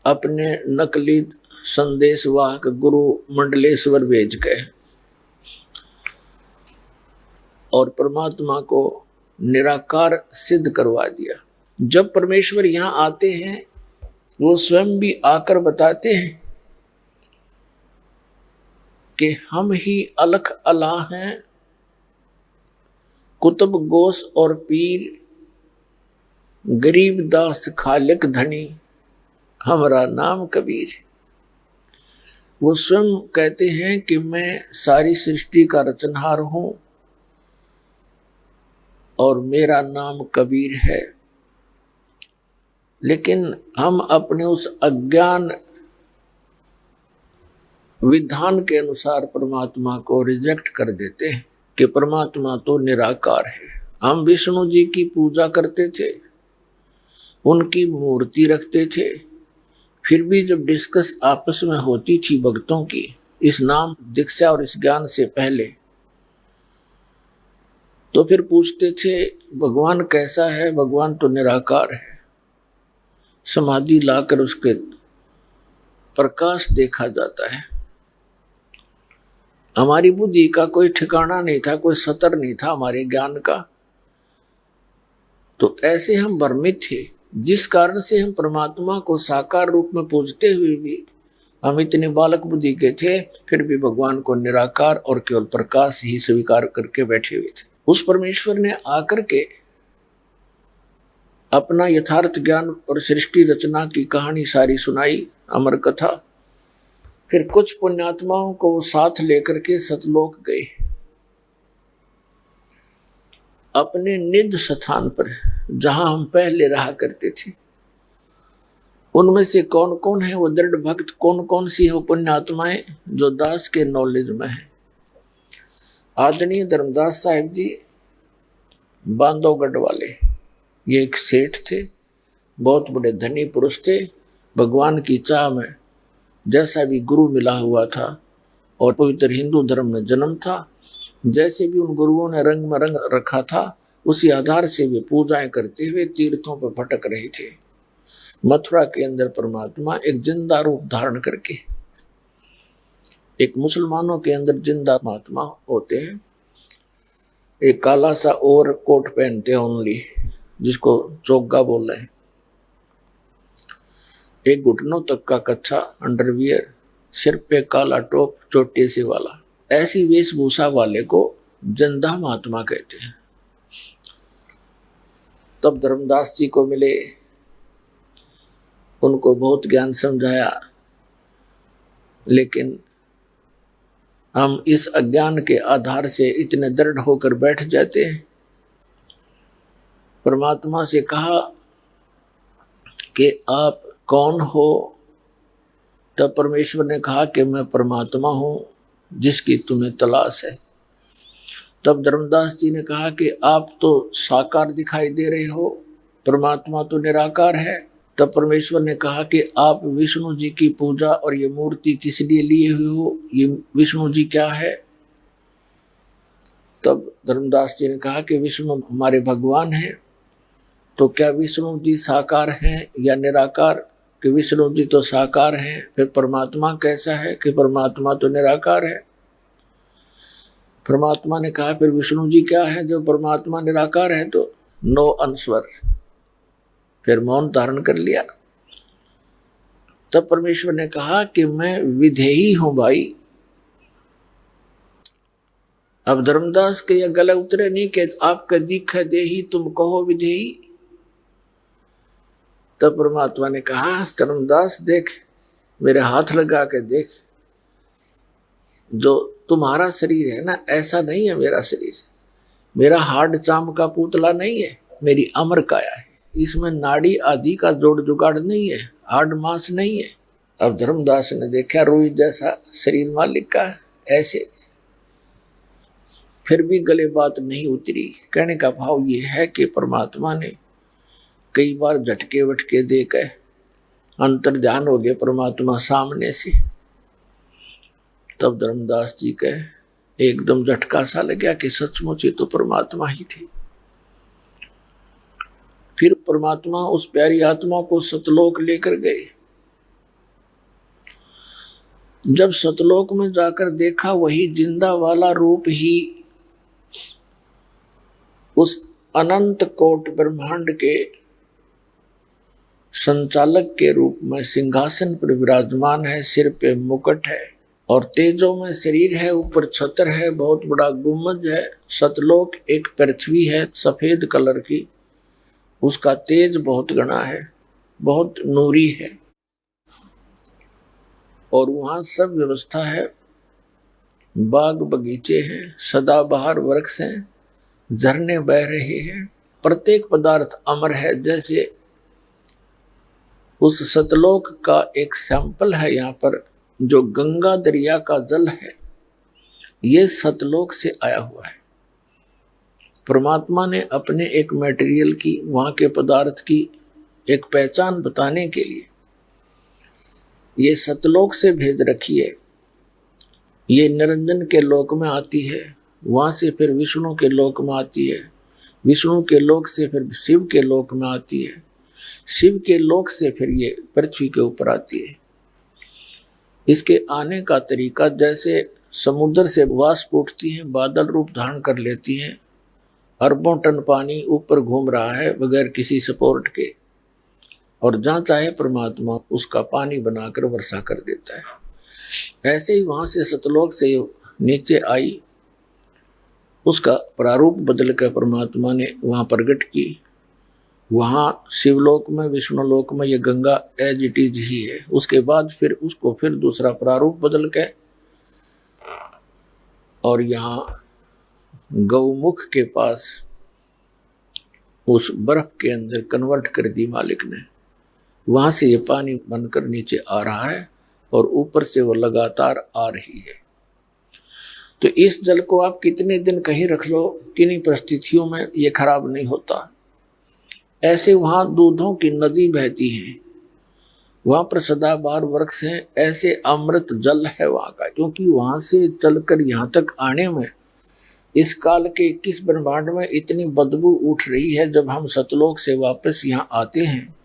अपने नकली संदेशवाहक गुरु मंडलेश्वर भेज गए और परमात्मा को निराकार सिद्ध करवा दिया। जब परमेश्वर यहाँ आते हैं, वो स्वयं भी आकर बताते हैं कि हम ही अलख अलाह हैं, कुतुब गोस और पीर, गरीब दास खालिक धनी, हमारा नाम कबीर। वो स्वयं कहते हैं कि मैं सारी सृष्टि का रचनहार हूं और मेरा नाम कबीर है। लेकिन हम अपने उस अज्ञान विधान के अनुसार परमात्मा को रिजेक्ट कर देते हैं कि परमात्मा तो निराकार है। हम विष्णु जी की पूजा करते थे, उनकी मूर्ति रखते थे, फिर भी जब डिस्कस आपस में होती थी भक्तों की, इस नाम दीक्षा और इस ज्ञान से पहले, तो फिर पूछते थे भगवान कैसा है, भगवान तो निराकार है। समाधि लाकर उसके प्रकाश देखा जाता है। हमारी बुद्धि का कोई ठिकाना नहीं था, कोई सतर नहीं था हमारे ज्ञान का। तो ऐसे हम भ्रमित थे, जिस कारण से हम परमात्मा को साकार रूप में पूजते हुए भी हम इतने बालक बुद्धि के थे, फिर भी भगवान को निराकार और केवल प्रकाश ही स्वीकार करके बैठे हुए थे। उस परमेश्वर ने आकर के अपना यथार्थ ज्ञान और सृष्टि रचना की कहानी सारी सुनाई, अमर कथा। फिर कुछ पुण्यात्माओं को वो साथ लेकर के सतलोक गए, अपने निज स्थान पर जहां हम पहले रहा करते थे। उनमें से कौन कौन है वो दृढ़ भक्त, कौन कौन सी है वो पुण्यात्माएं जो दास के नॉलेज में है। आदरणीय धर्मदास साहिब जी बांधवगढ़ वाले, ये एक सेठ थे, बहुत बड़े धनी पुरुष थे। भगवान की चाह में जैसा भी गुरु मिला हुआ था और पवित्र हिंदू धर्म में जन्म था, जैसे भी उन गुरुओं ने रंग में रंग रखा था, उसी आधार से वे पूजाएं करते हुए तीर्थों पर भटक रहे थे। मथुरा के अंदर परमात्मा एक जिंदा रूप धारण करके, एक मुसलमानों के अंदर जिंदा महात्मा होते हैं, एक काला सा ओवर कोट पहनते हैं ओनली, जिसको चोगा बोल रहे हैं, एक घुटनों तक का कच्चा अंडरवियर, सिर पे काला टोप चोटी से वाला, ऐसी वेशभूषा वाले को जिंदा महात्मा कहते हैं। तब धर्मदास जी को मिले, उनको बहुत ज्ञान समझाया, लेकिन हम इस अज्ञान के आधार से इतने दृढ़ होकर बैठ जाते हैं। परमात्मा से कहा कि आप कौन हो? तब परमेश्वर ने कहा कि मैं परमात्मा हूं जिसकी तुम्हें तलाश है। तब धर्मदास जी ने कहा कि आप तो साकार दिखाई दे रहे हो, परमात्मा तो निराकार है। तब परमेश्वर ने कहा कि आप विष्णु जी की पूजा और ये मूर्ति किस लिए लिए हुए हो, ये विष्णु जी क्या है? तब धर्मदास जी ने कहा कि विष्णु हमारे भगवान हैं। तो क्या विष्णु जी साकार हैं या निराकार? कि विष्णु जी तो साकार हैं, फिर परमात्मा कैसा है? कि परमात्मा तो निराकार है। परमात्मा ने कहा फिर विष्णु जी क्या है जो परमात्मा निराकार है? तो नो आंसर, फिर मौन धारण कर लिया। तब परमेश्वर ने कहा कि मैं विधेयी हूं भाई। अब धर्मदास के यह गला उतरे नहीं कि आपका दीख देही तुम कहो विधेयी। तब परमात्मा ने कहा धर्मदास देख, मेरे हाथ लगा के देख, जो तुम्हारा शरीर है ना, ऐसा नहीं है मेरा शरीर। मेरा हार्ड चाम का पुतला नहीं है, मेरी अमर काया है। इसमें नाड़ी आदि का जोड़ जुगाड़ नहीं है, हार्ड मांस नहीं है। अब धर्मदास ने देखा रुई जैसा शरीर मालिक का ऐसे, फिर भी गले बात नहीं उतरी। कहने का भाव ये है कि परमात्मा ने कई बार झटके वटके देकर अंतर ध्यान हो गए परमात्मा सामने से। तब धर्मदास जी के एकदम झटका सा लग गया कि सचमुच ये तो परमात्मा ही थे। फिर परमात्मा उस प्यारी आत्मा को सतलोक लेकर गए। जब सतलोक में जाकर देखा, वही जिंदा वाला रूप ही उस अनंत कोट ब्रह्मांड के संचालक के रूप में सिंहासन पर विराजमान है। सिर पे मुकुट है और तेजों में शरीर है, ऊपर छत्र है, बहुत बड़ा गुम्बद है। सतलोक एक पृथ्वी है सफेद कलर की, उसका तेज बहुत घना है, बहुत नूरी है और वहां सब व्यवस्था है। बाग बगीचे हैं, सदाबहार वृक्ष हैं, झरने बह रहे हैं, प्रत्येक पदार्थ अमर है। जैसे उस सतलोक का एक सैंपल है यहाँ पर, जो गंगा दरिया का जल है, ये सतलोक से आया हुआ है। परमात्मा ने अपने एक मटेरियल की, वहाँ के पदार्थ की एक पहचान बताने के लिए ये सतलोक से भेज रखी है। ये निरंजन के लोक में आती है, वहाँ से फिर विष्णु के लोक में आती है, विष्णु के लोक से फिर शिव के लोक में आती है, शिव के लोक से फिर ये पृथ्वी के ऊपर आती है। इसके आने का तरीका जैसे समुद्र से वाष्प उठती है, बादल रूप धारण कर लेती है, अरबों टन पानी ऊपर घूम रहा है बगैर किसी सपोर्ट के, और जहाँ चाहे परमात्मा उसका पानी बनाकर वर्षा कर देता है। ऐसे ही वहाँ से सतलोक से नीचे आई, उसका प्रारूप बदल कर परमात्मा ने वहाँ प्रकट की। वहाँ शिवलोक में, विष्णुलोक में ये गंगा एज इट इज ही है। उसके बाद फिर उसको फिर दूसरा प्रारूप बदल के और यहाँ गौमुख के पास उस बर्फ के अंदर कन्वर्ट कर दी मालिक ने। वहाँ से ये पानी बनकर नीचे आ रहा है और ऊपर से वो लगातार आ रही है। तो इस जल को आप कितने दिन कहीं रख लो, किन्हीं परिस्थितियों में ये खराब नहीं होता। ऐसे वहाँ दूधों की नदी बहती है, वहाँ पर सदाबहार वृक्ष हैं, ऐसे अमृत जल है वहाँ का। क्योंकि वहाँ से चलकर यहाँ तक आने में इस काल के 21 ब्रह्मांड में इतनी बदबू उठ रही है। जब हम सतलोक से वापस यहाँ आते हैं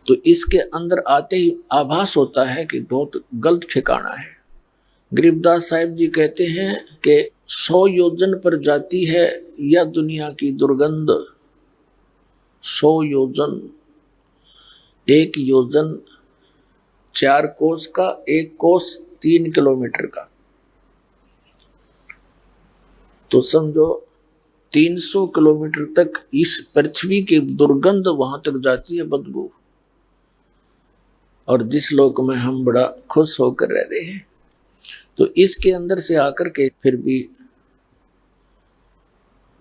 तो इसके अंदर आते ही आभास होता है कि बहुत गलत ठिकाना है। गरीबदास साहिब जी कहते हैं कि 100 योजन पर जाती है यह दुनिया की दुर्गंध। 100 योजन, 1 योजन 4 कोस का, 1 कोस 3 किलोमीटर का, तो समझो 300 किलोमीटर तक इस पृथ्वी की दुर्गंध वहां तक जाती है, बदबू। और जिस लोक में हम बड़ा खुश होकर रह रहे हैं, तो इसके अंदर से आकर के फिर भी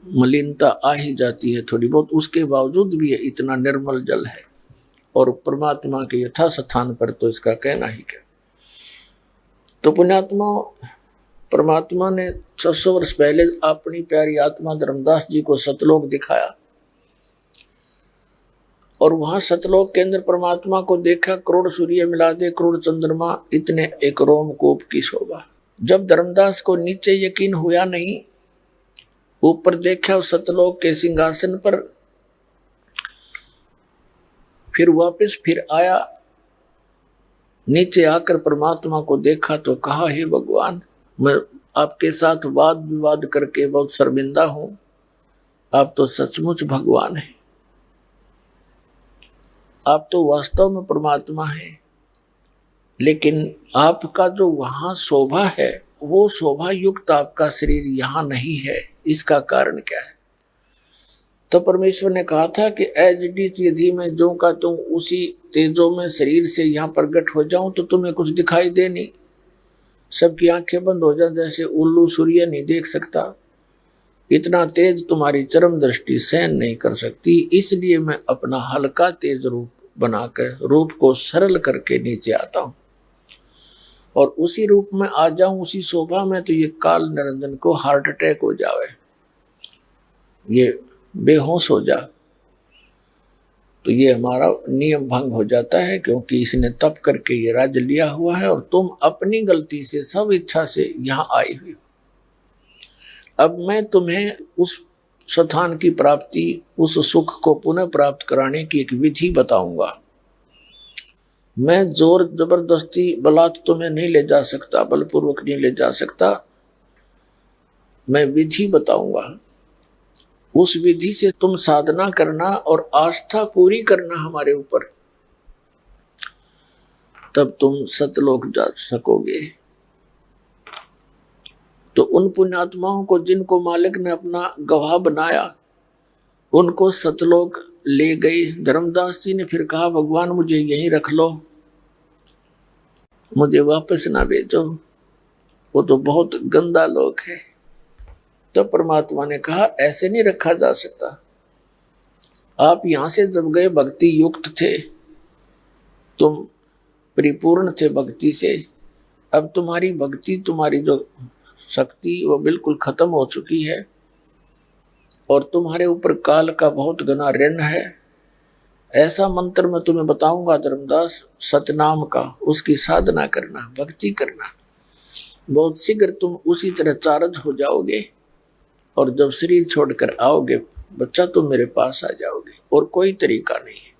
मलिनता आ ही जाती है थोड़ी बहुत। उसके बावजूद भी ये इतना निर्मल जल है और परमात्मा के यथा स्थान पर तो इसका कहना ही क्या। तो पुण्यात्मा, परमात्मा ने 600 वर्ष पहले अपनी प्यारी आत्मा धर्मदास जी को सतलोक दिखाया और वहां सतलोक के अंदर परमात्मा को देखा। करोड़ सूर्य मिला दे, करोड़ चंद्रमा, इतने एक रोमकूप की शोभा। जब धर्मदास को नीचे यकीन हुआ नहीं, ऊपर देखा उस सतलोक के सिंहासन पर, फिर वापस फिर आया, नीचे आकर परमात्मा को देखा तो कहा, हे भगवान, मैं आपके साथ वाद विवाद करके बहुत शर्मिंदा हूं। आप तो सचमुच भगवान हैं, आप तो वास्तव में परमात्मा हैं। लेकिन आपका जो वहां शोभा है, वो शोभा युक्त आपका शरीर यहाँ नहीं है। इसका कारण क्या है? तो परमेश्वर ने कहा था कि एज इट इज यदि मैं जो का तुम उसी तेजों में शरीर से यहाँ प्रकट हो जाऊं तो तुम्हें कुछ दिखाई दे नहीं, सबकी आंखें बंद हो जाए, जैसे उल्लू सूर्य नहीं देख सकता। इतना तेज तुम्हारी चरम दृष्टि सहन नहीं कर सकती। इसलिए मैं अपना हल्का तेज रूप बनाकर, रूप को सरल करके नीचे आता हूं और उसी रूप में आ जाऊं, उसी शोभा में, तो ये काल निरंजन को हार्ट अटैक हो जावे, ये बेहोश हो जा, तो ये हमारा नियम भंग हो जाता है। क्योंकि इसने तप करके ये राज्य लिया हुआ है और तुम अपनी गलती से, सब इच्छा से यहाँ आई हुई। अब मैं तुम्हें उस स्थान की प्राप्ति, उस सुख को पुनः प्राप्त कराने की एक विधि बताऊंगा। मैं जोर जबरदस्ती बलात् तुम्हें नहीं ले जा सकता, बलपूर्वक नहीं ले जा सकता। मैं विधि बताऊंगा, उस विधि से तुम साधना करना और आस्था पूरी करना हमारे ऊपर, तब तुम सतलोक जा सकोगे। तो उन पुण्यात्माओं को जिनको मालिक ने अपना गवाह बनाया, उनको सतलोक ले गई। धर्मदास जी ने फिर कहा, भगवान मुझे यहीं रख लो, मुझे वापस ना भेजो, वो तो बहुत गंदा लोक है। तो परमात्मा ने कहा, ऐसे नहीं रखा जा सकता। आप यहां से जब गए भक्ति युक्त थे, तुम परिपूर्ण थे भक्ति से। अब तुम्हारी भक्ति, तुम्हारी जो शक्ति वो बिल्कुल खत्म हो चुकी है और तुम्हारे ऊपर काल का बहुत घना ऋण है। ऐसा मंत्र मैं तुम्हें बताऊंगा धर्मदास, सतनाम का, उसकी साधना करना, भक्ति करना। बहुत शीघ्र तुम उसी तरह चार्ज हो जाओगे और जब शरीर छोड़कर आओगे बच्चा तुम मेरे पास आ जाओगे और कोई तरीका नहीं है,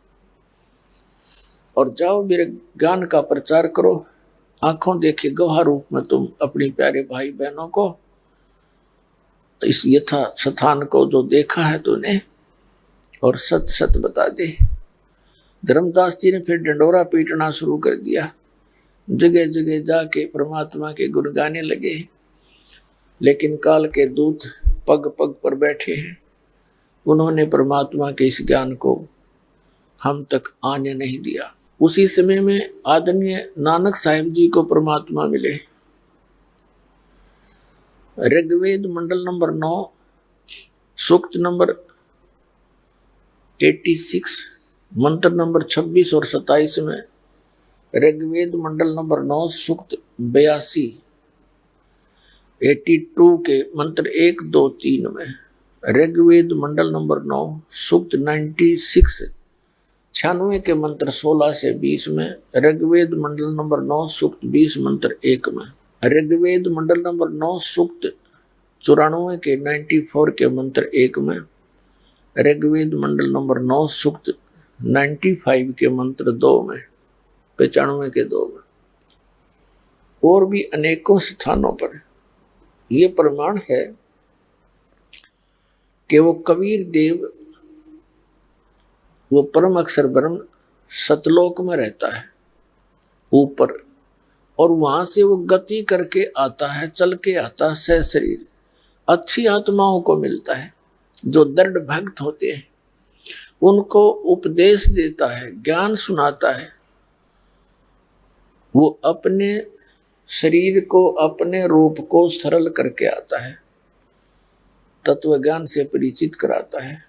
और जाओ मेरे ज्ञान का प्रचार करो। आंखों देखे गवाह रूप में तुम अपनी प्यारे भाई बहनों को, इस यथा स्थान को जो देखा है तूने, और सच सच बता दे। धर्मदास जी ने फिर डंडोरा पीटना शुरू कर दिया, जगह जगह जाके परमात्मा के गुण गाने लगे। लेकिन काल के दूत पग पग पर बैठे हैं, उन्होंने परमात्मा के इस ज्ञान को हम तक आने नहीं दिया। उसी समय में आदरणीय नानक साहिब जी को परमात्मा मिले। ऋग्वेद मंडल नंबर 9 सूक्त नंबर 86 मंत्र नंबर 26 और 27 में, ऋग्वेद मंडल नंबर 9 सूक्त 82 82 के मंत्र 1 2 3 में, ऋग्वेद मंडल नंबर 9 सूक्त 96 96 के मंत्र 16 से 20 में, ऋग्वेद मंडल नंबर 9 सूक्त 20 मंत्र 1 में, ऋग्वेद मंडल नंबर 9 सूक्त 94 के 94 के मंत्र 1 में, ऋग्वेद मंडल नंबर 9 सूक्त 95 के मंत्र 2 में, 95 के 2 में, और भी अनेकों स्थानों पर यह प्रमाण है कि वो कबीर देव, वो परम अक्षर ब्रह्म सतलोक में रहता है ऊपर, और वहां से वो गति करके आता है, चल के आता है सशरीर। अच्छी आत्माओं को मिलता है जो दृढ़ भक्त होते हैं, उनको उपदेश देता है, ज्ञान सुनाता है। वो अपने शरीर को, अपने रूप को सरल करके आता है, तत्व ज्ञान से परिचित कराता है।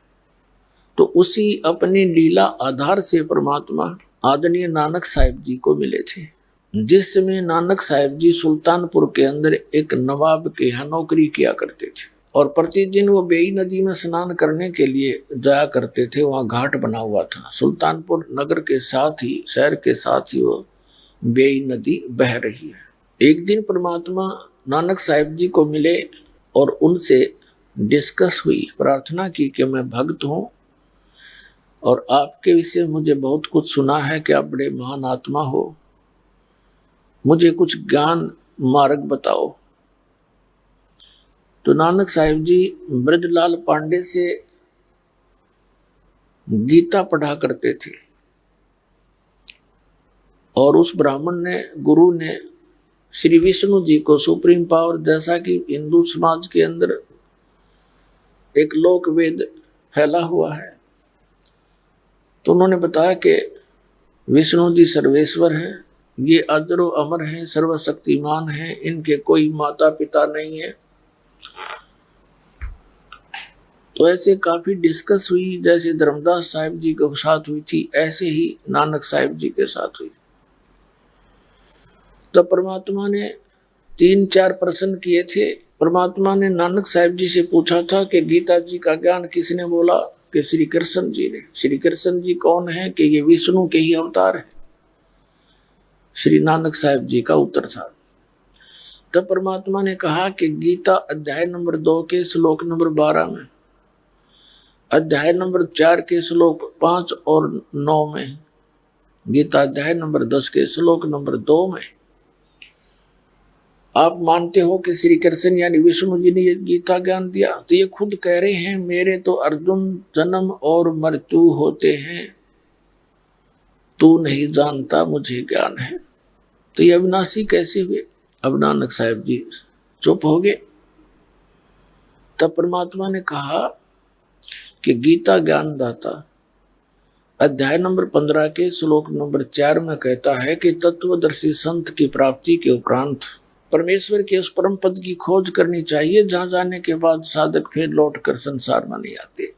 तो उसी अपनी लीला आधार से परमात्मा आदरणीय नानक साहिब जी को मिले थे। जिस समय नानक साहिब जी सुल्तानपुर के अंदर एक नवाब के यहाँ नौकरी किया करते थे, और प्रतिदिन वो बेई नदी में स्नान करने के लिए जाया करते थे। वहाँ घाट बना हुआ था, सुल्तानपुर नगर के साथ ही, शहर के साथ ही वो बेई नदी बह रही है। एक दिन परमात्मा नानक साहिब जी को मिले और उनसे डिस्कस हुई, प्रार्थना की कि मैं भक्त हूँ और आपके विषय मुझे बहुत कुछ सुना है कि आप बड़े महान आत्मा हो, मुझे कुछ ज्ञान मार्ग बताओ। तो नानक साहिब जी ब्रजलाल पांडे से गीता पढ़ा करते थे, और उस ब्राह्मण ने, गुरु ने श्री विष्णु जी को सुप्रीम पावर, जैसा कि हिंदू समाज के अंदर एक लोक वेद फैला हुआ है, तो उन्होंने बताया कि विष्णु जी सर्वेश्वर हैं, ये अजरो अमर हैं, सर्वशक्तिमान हैं, इनके कोई माता पिता नहीं है। तो ऐसे काफी डिस्कस हुई, जैसे धर्मदास साहिब जी के साथ हुई थी, ऐसे ही नानक साहिब जी के साथ हुई। तो परमात्मा ने 3-4 प्रश्न किए थे। परमात्मा ने नानक साहिब जी से पूछा था कि गीता जी का ज्ञान किसने बोला? कि श्री कृष्ण जी ने। श्री कृष्ण जी कौन है? कि ये विष्णु के ही अवतार है। श्री नानक साहिब जी का उत्तर था। तब परमात्मा ने कहा कि गीता अध्याय नंबर 2 के श्लोक नंबर 12 में, अध्याय नंबर 4 के श्लोक 5 और 9 में, गीता अध्याय नंबर 10 के श्लोक नंबर 2 में आप मानते हो कि श्री कृष्ण यानी विष्णु जी ने ये गीता ज्ञान दिया? तो ये खुद कह रहे हैं मेरे तो अर्जुन जन्म और मृत्यु होते हैं, तू नहीं जानता मुझे ज्ञान है। तो ये अविनाशी कैसे हुए? अब नानक साहिब जी चुप हो गए। तब परमात्मा ने कहा कि गीता ज्ञान दाता अध्याय नंबर 15 के श्लोक नंबर 4 में कहता है कि तत्वदर्शी संत की प्राप्ति के उपरांत परमेश्वर के उस परम पद की खोज करनी चाहिए जहां जाने के बाद साधक फिर लौटकर संसार में नहीं आते,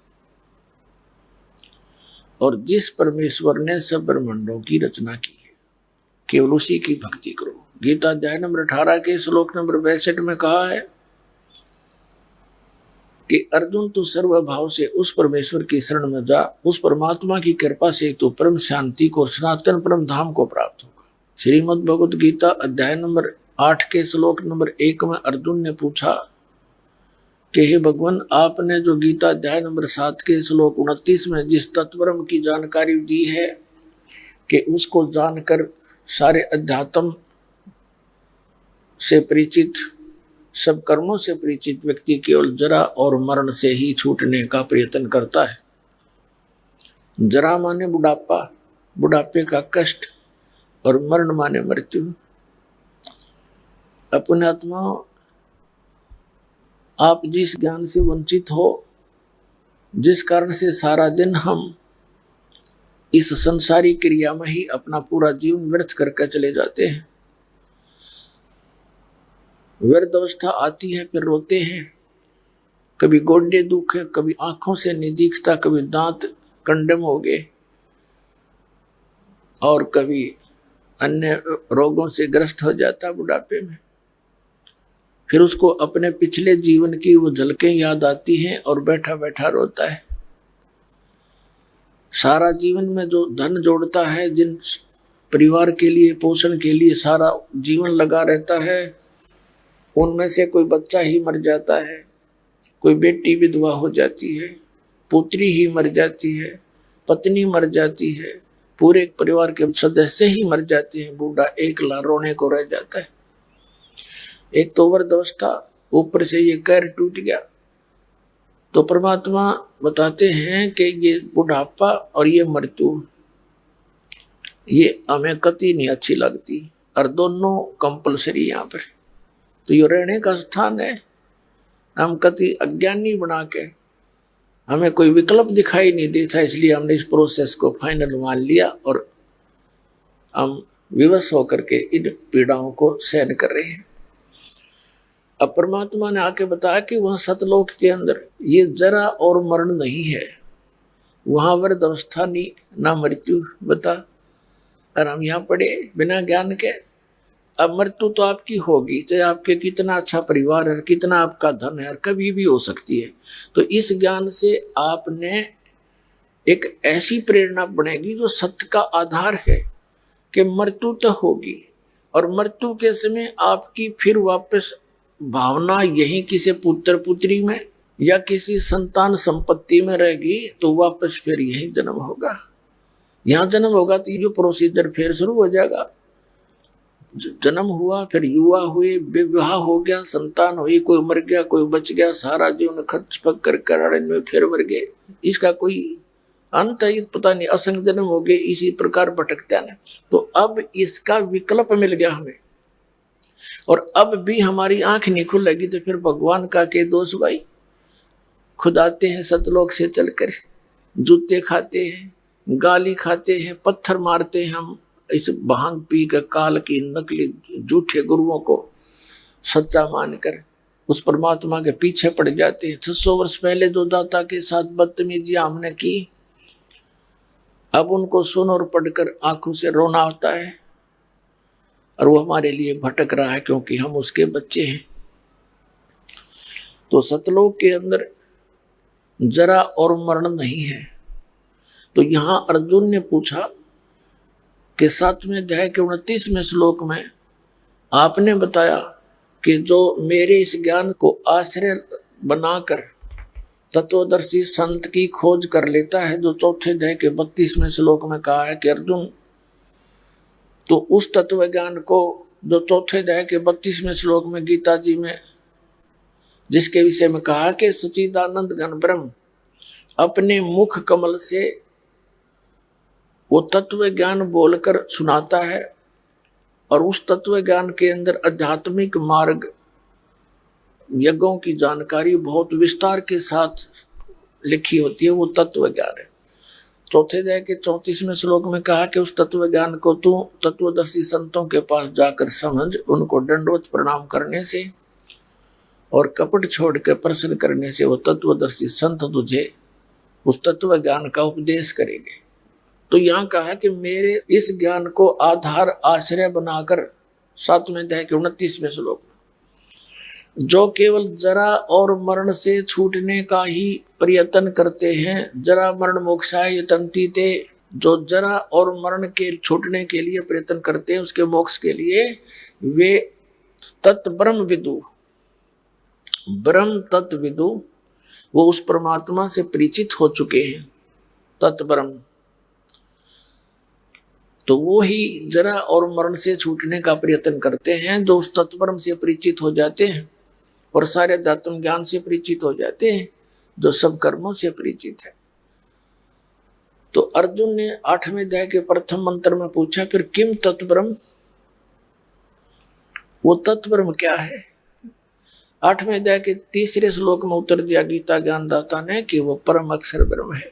और जिस परमेश्वर ने सब ब्रह्मांडों की रचना की है, केवल उसी की भक्ति करो। गीता अध्याय नंबर 18 के श्लोक नंबर 62 में कहा है कि अर्जुन तू सर्वभाव से उस परमेश्वर की शरण में जा, उस परमात्मा की कृपा से तू परम शांति को, सनातन परम धाम को प्राप्त होगा। श्रीमद् भगवत गीता अध्याय नंबर 8 के श्लोक नंबर 1 में अर्जुन ने पूछा कि हे भगवान, आपने जो गीता अध्याय नंबर 7 के श्लोक 29 में जिस तत्वब्रह्म की जानकारी दी है कि उसको जानकर सारे अध्यात्म से परिचित, सब कर्मों से परिचित व्यक्ति केवल जरा और मरण से ही छूटने का प्रयत्न करता है। जरा माने बुढ़ापा, बुढ़ापे का कष्ट, और मरण माने मृत्यु। अपने आत्मा, आप जिस ज्ञान से वंचित हो, जिस कारण से सारा दिन हम इस संसारी क्रिया में ही अपना पूरा जीवन व्यर्थ करके चले जाते हैं। व्यर्थ अवस्था आती है, फिर रोते हैं, कभी गोड्डे दुख है, कभी आंखों से नहीं दिखता, कभी दांत कंडम हो गए, और कभी अन्य रोगों से ग्रस्त हो जाता बुढ़ापे में। फिर उसको अपने पिछले जीवन की वो झलकें याद आती हैं और बैठा बैठा रोता है। सारा जीवन में जो धन जोड़ता है, जिन परिवार के लिए, पोषण के लिए सारा जीवन लगा रहता है, उनमें से कोई बच्चा ही मर जाता है, कोई बेटी विधवा हो जाती है, पुत्री ही मर जाती है, पत्नी मर जाती है, पूरे परिवार के सदस्य ही मर जाते हैं, बूढ़ा एकला रोने को रह जाता है। एक तो वृद्धावस्था, ऊपर से ये कैर टूट गया। तो परमात्मा बताते हैं कि ये बुढ़ापा और ये मृत्यु, ये हमें कति नहीं अच्छी लगती, और दोनों कंपलसरी यहाँ पर। तो ये रहने का स्थान है। हम कति अज्ञानी बना के, हमें कोई विकल्प दिखाई नहीं देता, इसलिए हमने इस प्रोसेस को फाइनल मान लिया और हम विवश होकर के इन पीड़ाओं को सहन कर रहे हैं। अब परमात्मा ने आके बताया कि वहां सतलोक के अंदर ये जरा और मरण नहीं है, वहां वृद्ध अवस्था नहीं, ना मृत्यु बता। और हम यहाँ पड़े बिना ज्ञान के। अब मृत्यु तो आपकी होगी, चाहे आपके कितना अच्छा परिवार है, कितना आपका धन है, कभी भी हो सकती है। तो इस ज्ञान से आपने एक ऐसी प्रेरणा बनेगी जो सत्य का आधार है कि मृत्यु तो होगी, और मृत्यु के समय आपकी फिर वापस भावना यही किसी पुत्र पुत्री में या किसी संतान संपत्ति में रहेगी, तो वापस फिर यही जन्म होगा। यहाँ जन्म होगा तो ये प्रोसीजर फिर शुरू हो जाएगा। जन्म हुआ, फिर युवा हुए, विवाह हो गया, संतान हुई, कोई मर गया, कोई बच गया, सारा जीवन खर्च पक कर अरण्य में फिर मर गए। इसका कोई अंत है पता नहीं, असंग जन्म हो गए, इसी प्रकार भटकते हैं। तो अब इसका विकल्प मिल गया हमें, और अब भी हमारी आंख नहीं खुलेगी तो फिर भगवान का के दोष भाई। खुद आते हैं सतलोक से चलकर, जूते खाते हैं, गाली खाते हैं, पत्थर मारते हैं हम, इस भांग पी कर काल की नकली झूठे गुरुओं को सच्चा मानकर उस परमात्मा के पीछे पड़ जाते हैं। 600 वर्ष पहले जो दाता के साथ बदतमीजियां हमने की, अब उनको सुन और पढ़कर आंखों से रोना होता है, और वो हमारे लिए भटक रहा है क्योंकि हम उसके बच्चे हैं। तो सतलोक के अंदर जरा और मरण नहीं है। तो यहां अर्जुन ने पूछा कि 7वें अध्याय के 29वें श्लोक में आपने बताया कि जो मेरे इस ज्ञान को आश्रय बनाकर तत्वदर्शी संत की खोज कर लेता है, जो चौथे अध्याय के 32वें श्लोक में कहा है कि अर्जुन, तो उस तत्व ज्ञान को जो चौथे अध्याय के 32वें श्लोक में गीता जी में जिसके विषय में कहा कि सच्चिदानंद घन ब्रह्म अपने मुख कमल से वो तत्व ज्ञान बोलकर सुनाता है, और उस तत्व ज्ञान के अंदर आध्यात्मिक मार्ग यज्ञों की जानकारी बहुत विस्तार के साथ लिखी होती है, वो तत्व ज्ञान है। चौथे अध्याय के 34वें श्लोक में कहा कि उस तत्व ज्ञान को तू तत्वदर्शी संतों के पास जाकर समझ, उनको दंडवत प्रणाम करने से और कपट छोड़ के प्रश्न करने से वो तत्वदर्शी संत तुझे उस तत्व ज्ञान का उपदेश करेंगे। तो यहाँ कहा कि मेरे इस ज्ञान को आधार आश्रय बनाकर 7वें अध्याय के 29वें श्लोक में जो केवल जरा और मरण से छूटने का ही प्रयत्न करते हैं, जरा मरण मोक्षाय तंति ते, जो जरा और मरण के छूटने के लिए प्रयत्न करते हैं, उसके मोक्ष के लिए, वे तत् ब्रह्म विदु ब्रह्म तत्विदु, वो उस परमात्मा से परिचित हो चुके हैं, तत्ब्रह्म। तो वो ही जरा और मरण से छूटने का प्रयत्न करते हैं, जो उस तत्ब्रह्म से परिचित हो जाते हैं और सारे अध्यात्म ज्ञान से परिचित हो जाते हैं, जो सब कर्मों से परिचित है। तो अर्जुन ने 8वें अध्याय के प्रथम मंत्र में पूछा, फिर किम तत्ब्रह्म, वो तत्ब्रह्म क्या है? 8वें अध्याय के 3 श्लोक में उत्तर दिया गीता ज्ञानदाता ने कि वो परम अक्षर ब्रह्म है।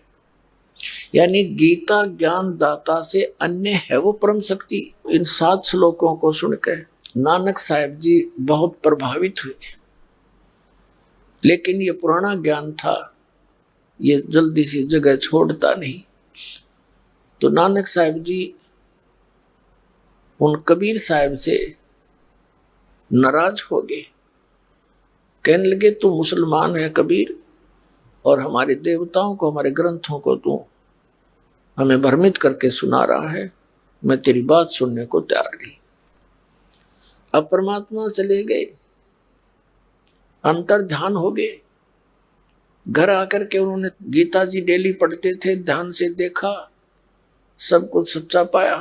यानी गीता ज्ञानदाता से अन्य है वो परम शक्ति। इन 7 श्लोकों को सुनकर नानक साहब जी बहुत प्रभावित हुए, लेकिन ये पुराना ज्ञान था, ये जल्दी से जगह छोड़ता नहीं। तो नानक साहब जी उन कबीर साहब से नाराज हो गए, कहने लगे तू मुसलमान है कबीर, और हमारे देवताओं को, हमारे ग्रंथों को तू हमें भ्रमित करके सुना रहा है, मैं तेरी बात सुनने को तैयार नहीं। अब परमात्मा चले गए, अंतर ध्यान हो गए। घर आकर के उन्होंने गीता जी डेली पढ़ते थे, ध्यान से देखा, सब कुछ सच्चा पाया।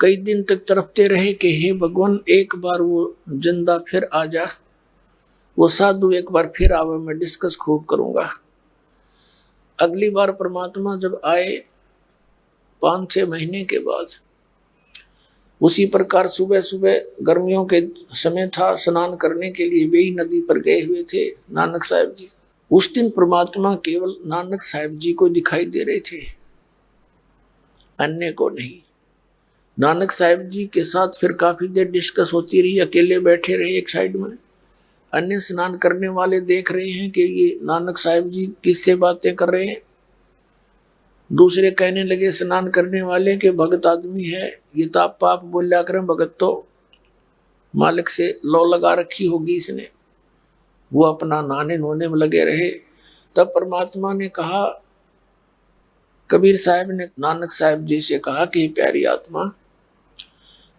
कई दिन तक तड़पते रहे कि हे भगवान एक बार वो जिंदा फिर आ जा, वो साधु एक बार फिर आवे, मैं डिस्कस खूब करूंगा। अगली बार परमात्मा जब आए 5-6 महीने के बाद, उसी प्रकार सुबह सुबह गर्मियों के समय था, स्नान करने के लिए बेई नदी पर गए हुए थे नानक साहब जी। उस दिन परमात्मा केवल नानक साहब जी को दिखाई दे रहे थे, अन्य को नहीं। नानक साहब जी के साथ फिर काफी देर डिस्कस होती रही, अकेले बैठे रहे एक साइड में। अन्य स्नान करने वाले देख रहे हैं कि ये नानक साहब जी किससे बातें कर रहे हैं। दूसरे कहने लगे स्नान करने वाले के भगत आदमी है, ये तो आप पाप बोलिया करें, भगत तो मालिक से लौ लगा रखी होगी इसने। वो अपना नहाने नोने में लगे रहे। तब परमात्मा ने कहा, कबीर साहब ने नानक साहब जी से कहा कि प्यारी आत्मा,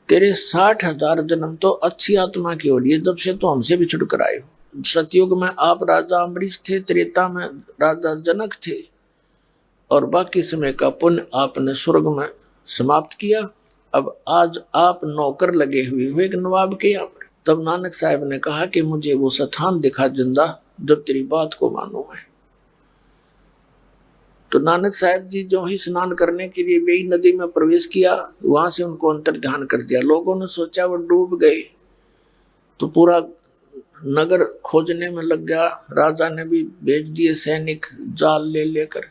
तेरे 60,000 जन्म तो अच्छी आत्मा की हो रही है, जब से तो हमसे भी छुटकर आए हो। सतयुग में आप राजा अम्बरीश थे, त्रेता में राजा जनक थे, और बाकी समय का पुण्य आपने स्वर्ग में समाप्त किया। अब आज आप नौकर लगे हुए हो एक नवाब के यहाँ पर। तब नानक साहब ने कहा कि मुझे वो स्थान दिखा जिंदा जब तेरी बात को मालूम है। तो नानक साहब जी जो ही स्नान करने के लिए बेई नदी में प्रवेश किया, वहां से उनको अंतर ध्यान कर दिया। लोगों ने सोचा वो डूब गए, तो पूरा नगर खोजने में लग गया। राजा ने भी भेज दिए सैनिक जाल ले लेकर।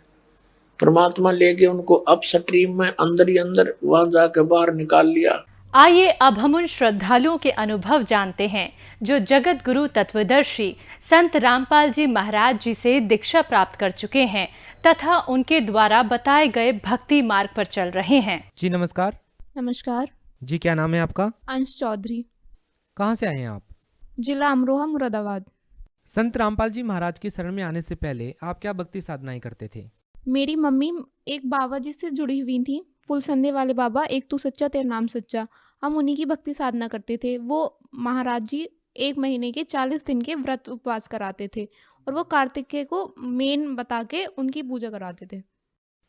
परमात्मा ले गए उनको अप स्ट्रीम में, अंदर ही अंदर, वहां जाकर बाहर निकाल लिया। आइए अब हम उन श्रद्धालुओं के अनुभव जानते हैं जो जगत गुरु तत्वदर्शी संत रामपाल जी महाराज जी से दीक्षा प्राप्त कर चुके हैं तथा उनके द्वारा बताए गए भक्ति मार्ग पर चल रहे हैं। जी नमस्कार। नमस्कार जी क्या नाम है आपका? अंश चौधरी। कहाँ से आए हैं आप? जिला अमरोहा मुरादाबाद। संत रामपाल जी महाराज की शरण में आने से पहले आप क्या भक्ति साधनाएं करते थे? मेरी मम्मी एक बाबा जी से जुड़ी हुई थी, फुल संधे वाले बाबा, एक तू सच्चा तेरा नाम सच्चा। हम उन्हीं की भक्ति साधना करते थे। वो महाराज जी 1 महीने के 40 दिन के व्रत उपवास कराते थे और वो कार्तिकेय को मेन बता के उनकी पूजा कराते थे।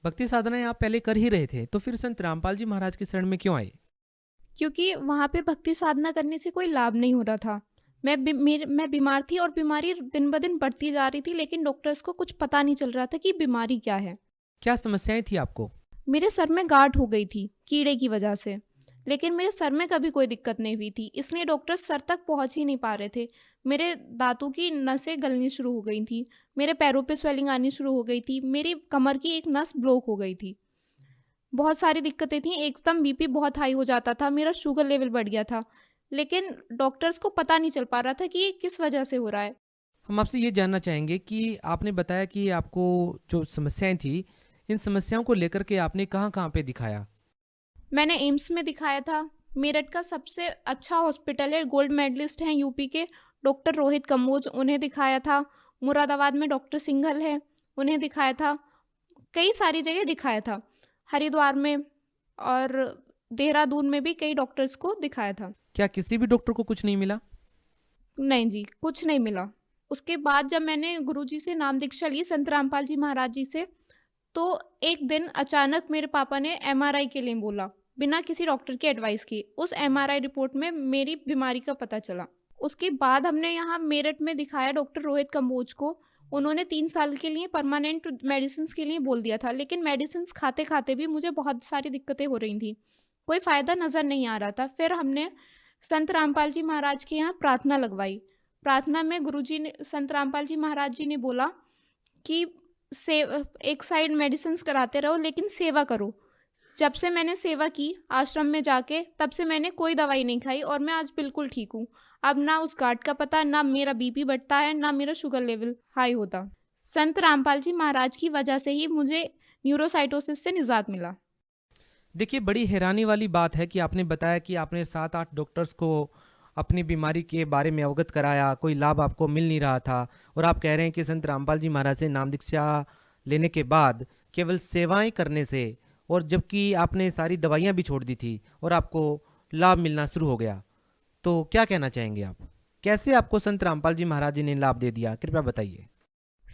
भक्ति साधनाएं आप पहले कर ही रहे थे, तो फिर संत रामपाल जी महाराज की शरण में क्यों आए? क्योंकि वहाँ पे भक्ति साधना करने से कोई लाभ नहीं हो रहा था। मैं बीमार थी और बीमारी दिन ब दिन बढ़ती जा रही थी, लेकिन डॉक्टर्स को कुछ पता नहीं चल रहा था कि बीमारी क्या है। क्या समस्याएं थी आपको? मेरे सर में गांठ हो गई थी कीड़े की वजह से, लेकिन मेरे सर में कभी कोई दिक्कत नहीं हुई थी, इसलिए डॉक्टर सर तक पहुंच ही नहीं पा रहे थे। मेरे दांतों की नसें गलनी शुरू हो गई थी, मेरे पैरों पे स्वेलिंग आनी शुरू हो गई थी, मेरी कमर की एक नस ब्लॉक हो गई थी, बहुत सारी दिक्कतें थी। एकदम बीपी बहुत हाई हो जाता था, मेरा शुगर लेवल बढ़ गया था, लेकिन डॉक्टर्स को पता नहीं चल पा रहा था कि ये किस वजह से हो रहा है। हम आपसे ये जानना चाहेंगे कि आपने बताया कि आपको जो समस्याएं थी, इन समस्याओं को लेकर के आपने कहाँ कहाँ पे दिखाया? मैंने एम्स में दिखाया था। मेरठ का सबसे अच्छा हॉस्पिटल है, गोल्ड मेडलिस्ट हैं यूपी के डॉक्टर रोहित कम्बोज, उन्हें दिखाया था। मुरादाबाद में डॉक्टर सिंघल है, उन्हें दिखाया था। कई सारी जगह दिखाया था, हरिद्वार में और देहरादून में भी कई डॉक्टर्स को दिखाया था। क्या किसी भी डॉक्टर को कुछ नहीं मिला? नहीं जी, कुछ नहीं मिला। उसके बाद जब मैंने गुरुजी से नाम दीक्षा ली, संत रामपाल जी महाराज जी से, तो एक दिन अचानक मेरे पापा ने एमआरआई के लिए बोला, बिना किसी डॉक्टर की एडवाइस के। उस एमआरआई रिपोर्ट में मेरी बीमारी का पता चला। उसके बाद हमने यहाँ मेरठ में दिखाया डॉक्टर रोहित कंबोज को। उन्होंने 3 साल के लिए परमानेंट मेडिसिन के लिए बोल दिया था, लेकिन मेडिसिन खाते खाते भी मुझे बहुत सारी दिक्कतें हो रही थी, कोई फ़ायदा नज़र नहीं आ रहा था। फिर हमने संत रामपाल जी महाराज के यहाँ प्रार्थना लगवाई। प्रार्थना में गुरुजी ने, संत रामपाल जी महाराज जी ने बोला कि एक साइड मेडिसिन कराते रहो लेकिन सेवा करो। जब से मैंने सेवा की आश्रम में जाके, तब से मैंने कोई दवाई नहीं खाई और मैं आज बिल्कुल ठीक हूँ। अब ना उस गांठ का पता, ना मेरा बीपी बढ़ता है, ना मेरा शुगर लेवल हाई होता। संत रामपाल जी महाराज की वजह से ही मुझे न्यूरोसाइटोसिस से निजात मिला। देखिए, बड़ी हैरानी वाली बात है कि आपने बताया कि आपने 7-8 डॉक्टर्स को अपनी बीमारी के बारे में अवगत कराया, कोई लाभ आपको मिल नहीं रहा था, और आप कह रहे हैं कि संत रामपाल जी महाराज से नाम दीक्षा लेने के बाद केवल सेवाएं करने से, और जबकि आपने सारी दवाइयां भी छोड़ दी थी और आपको लाभ मिलना शुरू हो गया, तो क्या कहना चाहेंगे आप? कैसे आपको संत रामपाल जी महाराज जी ने लाभ दे दिया, कृपया बताइए।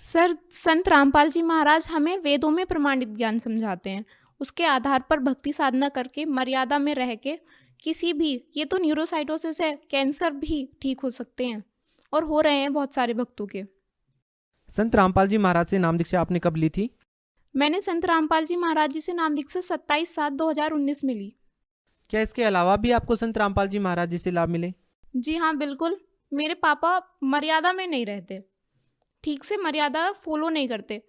सर, संत रामपाल जी महाराज हमें वेदों में प्रमाणित ज्ञान समझाते हैं। उसके आधार पर भक्ति साधना करके, मर्यादा में रह के, किसी भी, ये तो न्यूरोसाइटोसिस है, कैंसर भी ठीक हो सकते हैं और हो रहे हैं बहुत सारे भक्तों के। संत रामपाल जी महाराज से नाम दीक्षा आपने कब ली थी? मैंने संत रामपाल जी महाराज जी से नाम दीक्षा 27/7/2019 में ली। क्या इसके अलावा भी आपको संत रामपाल जी महाराज जी से लाभ मिले? जी हाँ, बिल्कुल। मेरे पापा मर्यादा में नहीं रहते, ठीक से मर्यादा फॉलो नहीं करते।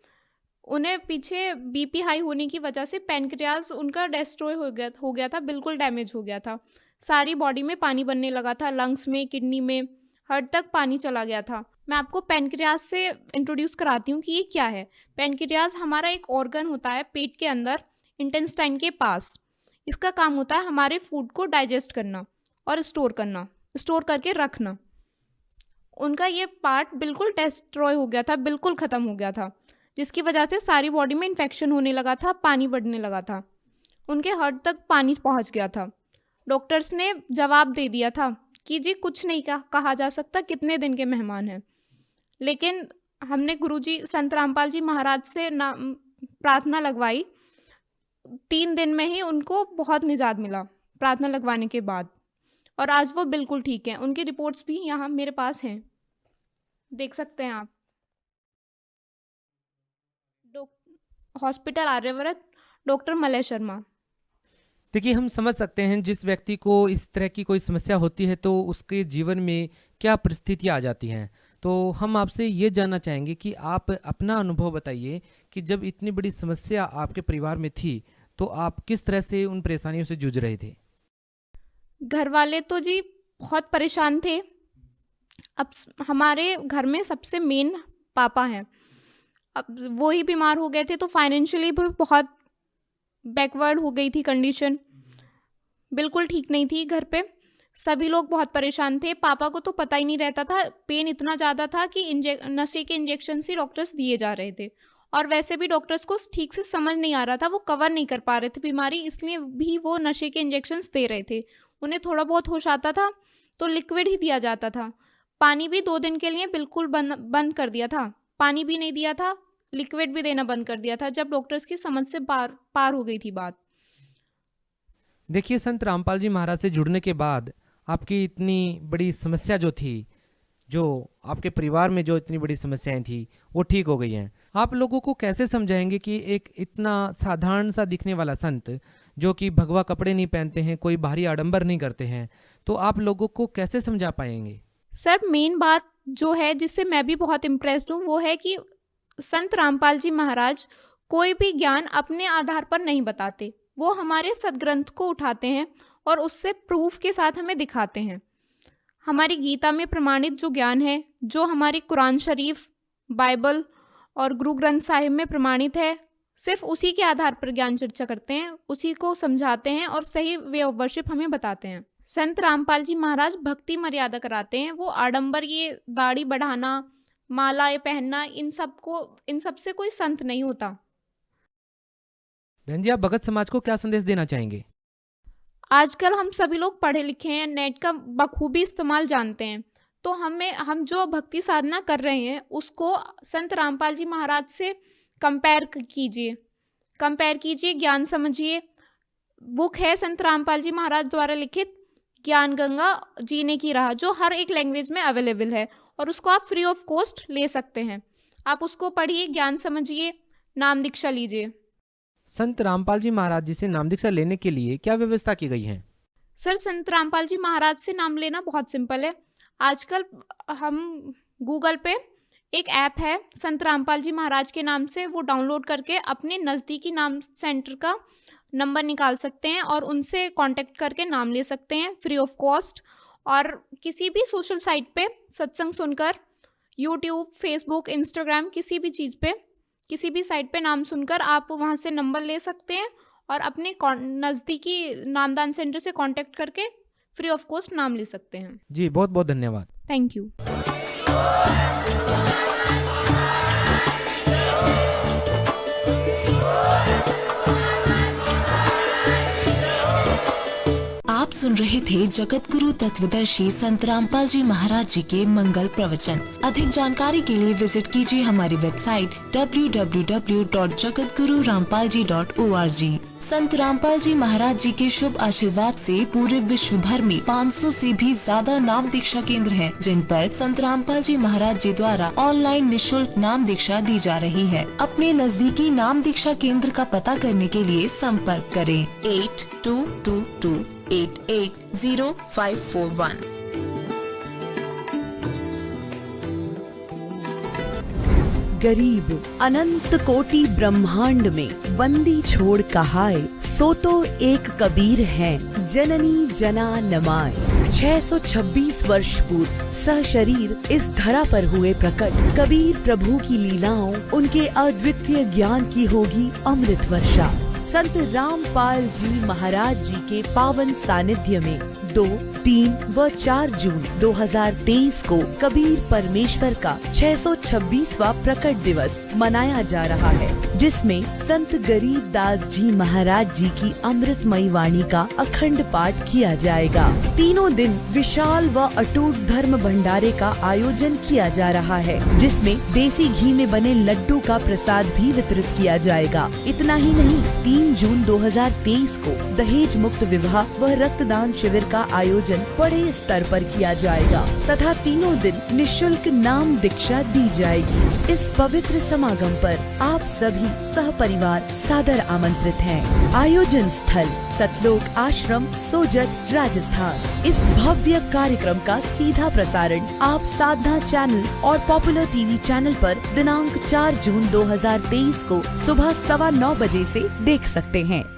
उन्हें पीछे बीपी हाई होने की वजह से पैनक्रियाज उनका डिस्ट्रॉय हो गया था, बिल्कुल डैमेज हो गया था। सारी बॉडी में पानी बनने लगा था, लंग्स में, किडनी में, हर तक पानी चला गया था। मैं आपको पैनक्रियाज से इंट्रोड्यूस कराती हूँ कि ये क्या है। पैनक्रियाज हमारा एक ऑर्गन होता है पेट के अंदर, इंटेस्टाइन के पास। इसका काम होता है हमारे फूड को डाइजेस्ट करना और स्टोर करना, स्टोर करके रखना। उनका ये पार्ट बिल्कुल डिस्ट्रॉय हो गया था, बिल्कुल ख़त्म हो गया था, जिसकी वजह से सारी बॉडी में इन्फेक्शन होने लगा था, पानी बढ़ने लगा था, उनके हार्ट तक पानी पहुंच गया था। डॉक्टर्स ने जवाब दे दिया था कि जी कुछ नहीं कहा जा सकता, कितने दिन के मेहमान हैं। लेकिन हमने गुरुजी संत रामपाल जी महाराज से प्रार्थना लगवाई। 3 दिन में ही उनको बहुत निजात मिला प्रार्थना लगवाने के बाद, और आज वो बिल्कुल ठीक हैं। उनकी रिपोर्ट्स भी यहाँ मेरे पास हैं, देख सकते हैं आप। Hospital Aryavrat, doctor Malay Sharma. देखिए, हम समझ सकते हैं जिस व्यक्ति को इस तरह की कोई समस्या होती है तो उसके जीवन में क्या परिस्थितियाँ आ जाती हैं। तो हम आपसे ये जानना चाहेंगे कि आप अपना अनुभव बताइए कि जब इतनी बड़ी समस्या आपके परिवार में थी तो आप किस तरह से उन परेशानियों से जूझ रहे थे? घर वाले तो जी बहुत परेशान थे। अब हमारे घर में सबसे मेन पापा हैं, अब वो ही बीमार हो गए थे तो फाइनेंशियली भी बहुत बैकवर्ड हो गई थी कंडीशन, बिल्कुल ठीक नहीं थी। घर पे सभी लोग बहुत परेशान थे। पापा को तो पता ही नहीं रहता था, पेन इतना ज़्यादा था कि नशे के इंजेक्शन ही डॉक्टर्स दिए जा रहे थे, और वैसे भी डॉक्टर्स को ठीक से समझ नहीं आ रहा था, वो कवर नहीं कर पा रहे थे बीमारी, इसलिए भी वो नशे के इंजेक्शंस दे रहे थे। उन्हें थोड़ा बहुत होश आता था तो लिक्विड ही दिया जाता था। पानी भी 2 दिन के लिए बिल्कुल बंद कर दिया था, पानी भी नहीं दिया था, लिक्विड भी देना बंद कर दिया था, जब डॉक्टर्स की समझ से पार हो गई थी बात। देखिए, संत रामपाल जी महाराज से जुड़ने के बाद आपकी इतनी बड़ी समस्या जो थी, जो आपके परिवार में जो इतनी बड़ी समस्याएं थी, वो ठीक हो गई हैं। आप लोगों को कैसे समझाएंगे कि एक इतना साधारण सा दिखने वाला संत जो कि भगवा कपड़े नहीं पहनते हैं, कोई बाहरी आडंबर नहीं करते हैं, तो आप लोगों को कैसे समझा पाएंगे? सर, मेन बात जो है जिससे मैं भी बहुत इम्प्रेस्ड हूँ वो है कि संत रामपाल जी महाराज कोई भी ज्ञान अपने आधार पर नहीं बताते। वो हमारे सदग्रंथ को उठाते हैं और उससे प्रूफ के साथ हमें दिखाते हैं। हमारी गीता में प्रमाणित जो ज्ञान है, जो हमारी कुरान शरीफ, बाइबल और गुरु ग्रंथ साहिब में प्रमाणित है, सिर्फ उसी के आधार पर ज्ञान चर्चा करते हैं, उसी को समझाते हैं और सही वे ऑफ वर्शिप हमें बताते हैं। संत रामपाल जी महाराज भक्ति मर्यादा कराते हैं। वो आडंबर, ये दाढ़ी बढ़ाना, मालाएं पहनना, इन सब से कोई संत नहीं होता। बहन जी, आप भगत समाज को क्या संदेश देना चाहेंगे? आजकल हम सभी लोग पढ़े लिखे हैं, नेट का बखूबी इस्तेमाल जानते हैं, तो हम जो भक्ति साधना कर रहे हैं उसको संत रामपाल जी महाराज से कंपेयर कीजिए, ज्ञान समझिए। बुक है संत रामपाल जी महाराज द्वारा लिखित ज्ञान गंगा जीने की राह, जो हर एक लैंग्वेज में अवेलेबल है और उसको आप फ्री ऑफ कॉस्ट ले सकते हैं। आप उसको पढ़िए, ज्ञान समझिए, नाम दीक्षा लीजिए। संत रामपाल जी महाराज जी से नाम दीक्षा लेने के लिए क्या व्यवस्था की गई है? सर, संत रामपाल जी महाराज से नाम लेना बहुत सिंपल है। आजकल हम गूगल पे एक ऐप है संत रामपाल जी महाराज के नाम से, वो डाउनलोड करके अपने नज़दीकी नाम सेंटर का नंबर निकाल सकते हैं और उनसे कांटेक्ट करके नाम ले सकते हैं फ्री ऑफ कॉस्ट। और किसी भी सोशल साइट पे सत्संग सुनकर, यूट्यूब, फेसबुक, इंस्टाग्राम, किसी भी चीज़ पे, किसी भी साइट पे नाम सुनकर आप वहाँ से नंबर ले सकते हैं और अपने नज़दीकी नामदान सेंटर से कांटेक्ट करके फ्री ऑफ कॉस्ट नाम ले सकते हैं। जी, बहुत बहुत धन्यवाद। Thank you. आप सुन रहे थे जगत गुरु तत्वदर्शी संत रामपाल जी महाराज जी के मंगल प्रवचन। अधिक जानकारी के लिए विजिट कीजिए हमारी वेबसाइट www.jagatgururampalji.org। संत रामपाल जी महाराज जी के शुभ आशीर्वाद से पूरे विश्व भर में 500 से भी ज्यादा नाम दीक्षा केंद्र हैं, जिन पर संत रामपाल जी महाराज जी द्वारा ऑनलाइन निशुल्क नाम दीक्षा दी जा रही है। अपने नजदीकी नाम दीक्षा केंद्र का पता करने के लिए संपर्क करें 8222880541। गरीब अनंत कोटि ब्रह्मांड में बंदी छोड़ कहाए, सो तो एक कबीर हैं, जननी जना नमाए। 626 वर्ष पूर्व सशरीर इस धरा पर हुए प्रकट। कबीर प्रभु की लीलाओं, उनके अद्वितीय ज्ञान की होगी अमृत वर्षा। संत रामपाल जी महाराज जी के पावन सानिध्य में 2, 3 व 4 जून 2023 को कबीर परमेश्वर का 626वां प्रकट दिवस मनाया जा रहा है, जिसमें संत गरीब दास जी महाराज जी की अमृतमयी वाणी का अखंड पाठ किया जाएगा। तीनों दिन विशाल व अटूट धर्म भंडारे का आयोजन किया जा रहा है, जिसमें देसी घी में बने लड्डू का प्रसाद भी वितरित किया जाएगा। इतना ही नहीं, 3 जून 2023 को दहेज मुक्त विवाह व रक्तदान शिविर का आयोजन बड़े स्तर पर किया जाएगा तथा तीनों दिन निशुल्क नाम दीक्षा दी जाएगी। इस पवित्र समागम पर आप सभी सहपरिवार सादर आमंत्रित हैं। आयोजन स्थल सतलोक आश्रम, सोजत, राजस्थान। इस भव्य कार्यक्रम का सीधा प्रसारण आप साधना चैनल और पॉपुलर टीवी चैनल पर दिनांक 4 जून 2023 को सुबह 9:15 बजे से देख सकते हैं।